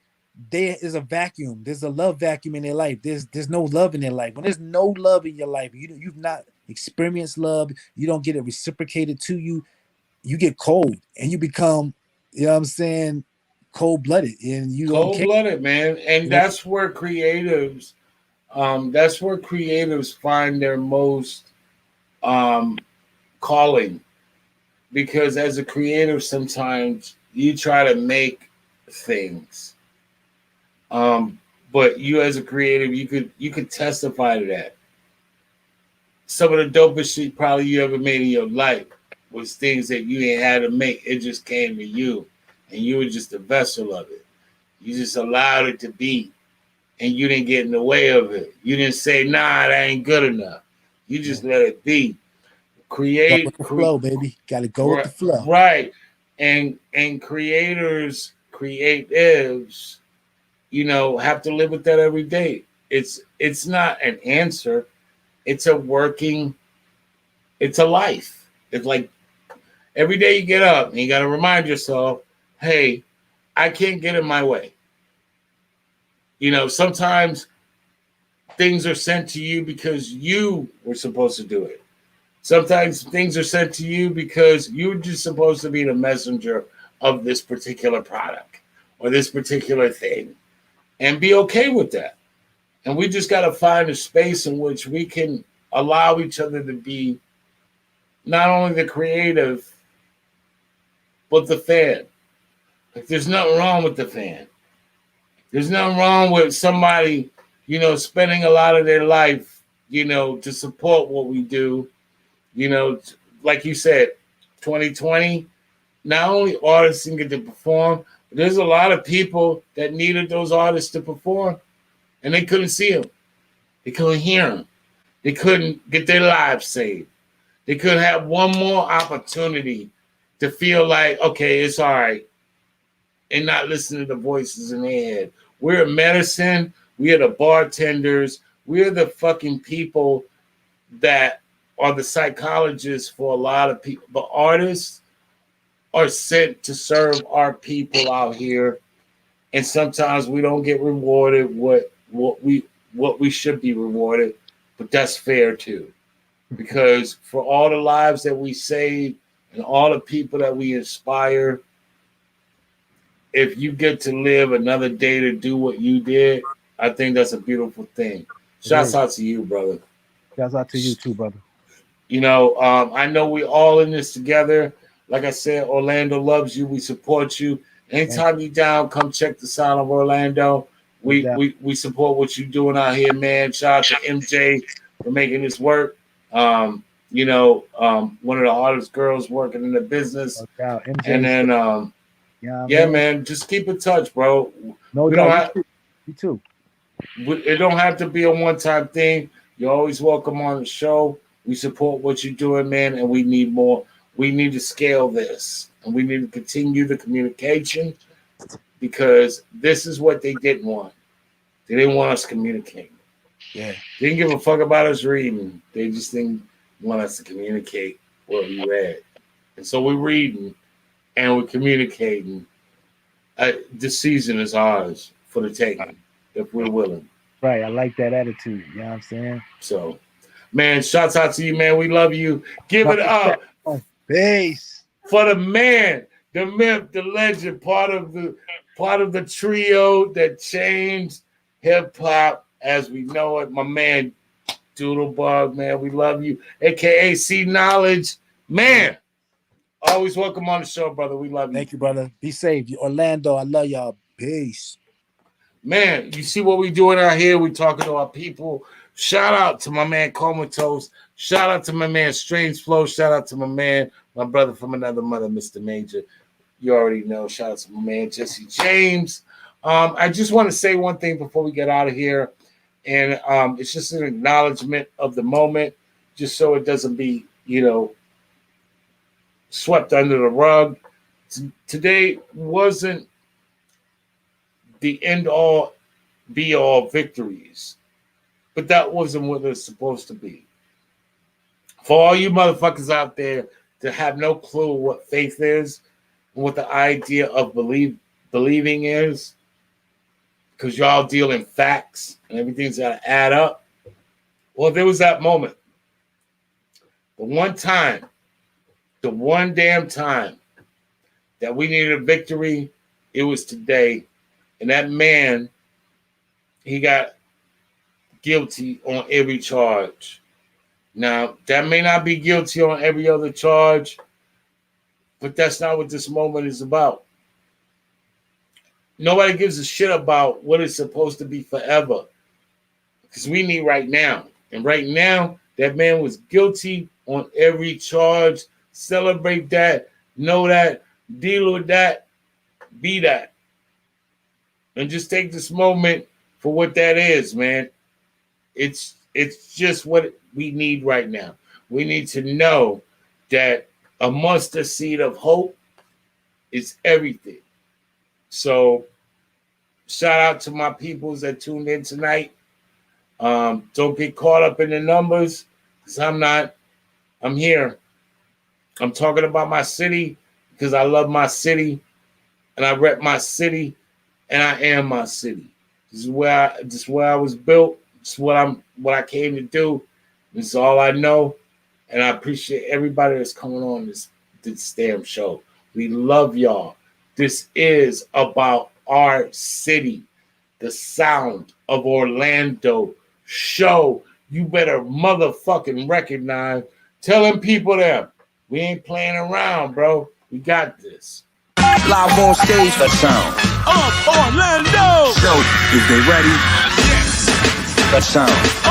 is a vacuum. There's a love vacuum in their life. There's no love in their life. When there's no love in your life, you've not experienced love. You don't get it reciprocated to you. You get cold and you become, you know what I'm saying, cold blooded, and you don't care. Cold-blooded, man. And You know, that's where creatives find their most calling. Because as a creative, sometimes you try to make things. But you as a creative, you could testify to that. Some of the dopest shit probably you ever made in your life was things that you ain't had to make. It just came to you. And you were just a vessel of it. You just allowed it to be. And you didn't get in the way of it. You didn't say, nah, that ain't good enough. You yeah. just let it be. Go with the flow, baby. Got to go with the flow. Right. And creatives, have to live with that every day. It's not an answer. It's it's a life. It's like every day you get up and you got to remind yourself, hey, I can't get in my way. Sometimes things are sent to you because you were supposed to do it. Sometimes things are sent to you because you're just supposed to be the messenger of this particular product or this particular thing, and be okay with that. And we just got to find a space in which we can allow each other to be not only the creative, but the fan. Like, there's nothing wrong with the fan. There's nothing wrong with somebody, spending a lot of their life, to support what we do. Like you said, 2020, not only artists can get to perform, but there's a lot of people that needed those artists to perform, and they couldn't see them. They couldn't hear them. They couldn't get their lives saved. They couldn't have one more opportunity to feel like, okay, it's all right, and not listen to the voices in their head. We're medicine. We are the bartenders. We're the fucking people that are the psychologists for a lot of people. The artists are sent to serve our people out here, and sometimes we don't get rewarded what we should be rewarded, but that's fair too, because for all the lives that we save and all the people that we inspire, if you get to live another day to do what you did, I think that's a beautiful thing. Shouts out to you, brother. Shouts out to you too, brother. I know we all in this together. Like I said, Orlando loves you. We support you. Anytime you down, come check the Sound of Orlando. We support what you're doing out here, man. Shout out to MJ for making this work. One of the hardest girls working in the business. MJ, and then, man, just keep in touch, bro. No doubt. You too. It don't have to be a one-time thing. You're always welcome on the show. We support what you're doing, man, and we need more. We need to scale this, and we need to continue the communication, because this is what they didn't want. They didn't want us communicating. Yeah. They didn't give a fuck about us reading. They just didn't want us to communicate what we read. And so we're reading and we're communicating. This season is ours for the taking, if we're willing. Right. I like that attitude. You know what I'm saying? So, man, shouts out to you, man. We love you. Give it up. Peace. For the man, the myth, the legend, part of the trio that changed hip hop as we know it. My man, Doodlebug, man, we love you. AKA C Knowledge, man. Always welcome on the show, brother. We love you. Thank you, brother. Be safe. Orlando, I love y'all. Peace. Man, you see what we doing out here? We talking to our people. Shout out to my man Comatose. Shout out to my man Strange Flow. Shout out to my brother from another mother, Mr. Major. You already know. Shout out to my man Jesse James. I just want to say one thing before we get out of here, and it's just an acknowledgement of the moment, just so it doesn't be, swept under the rug. Today wasn't the end all be all victories, but that wasn't what it's supposed to be. For all you motherfuckers out there to have no clue what faith is and what the idea of believing is, because y'all deal in facts and everything's got to add up. Well, there was that moment. The one damn time that we needed a victory, it was today. And that man, he got guilty on every charge. Now, that may not be guilty on every other charge, but that's not what this moment is about. Nobody gives a shit about what it's supposed to be forever, because we need right now. And right now, that man was guilty on every charge. Celebrate that. Know that. Deal with that. Be that. And just take this moment for what that is, man. It's just what we need right now. We need to know that a mustard seed of hope is everything. So shout out to my peoples that tuned in tonight. Don't get caught up in the numbers, because I'm not. I'm here. I'm talking about my city because I love my city and I rep my city and I am my city. This is where I was built. This is what I came to do. This is all I know. And I appreciate everybody that's coming on this damn show. We love y'all. This is about our city, the sound of Orlando show. You better motherfucking recognize. Tell them people there, we ain't playing around, bro. We got this. Live on stage, the sound. Orlando. So, is they ready? Yes. The sound.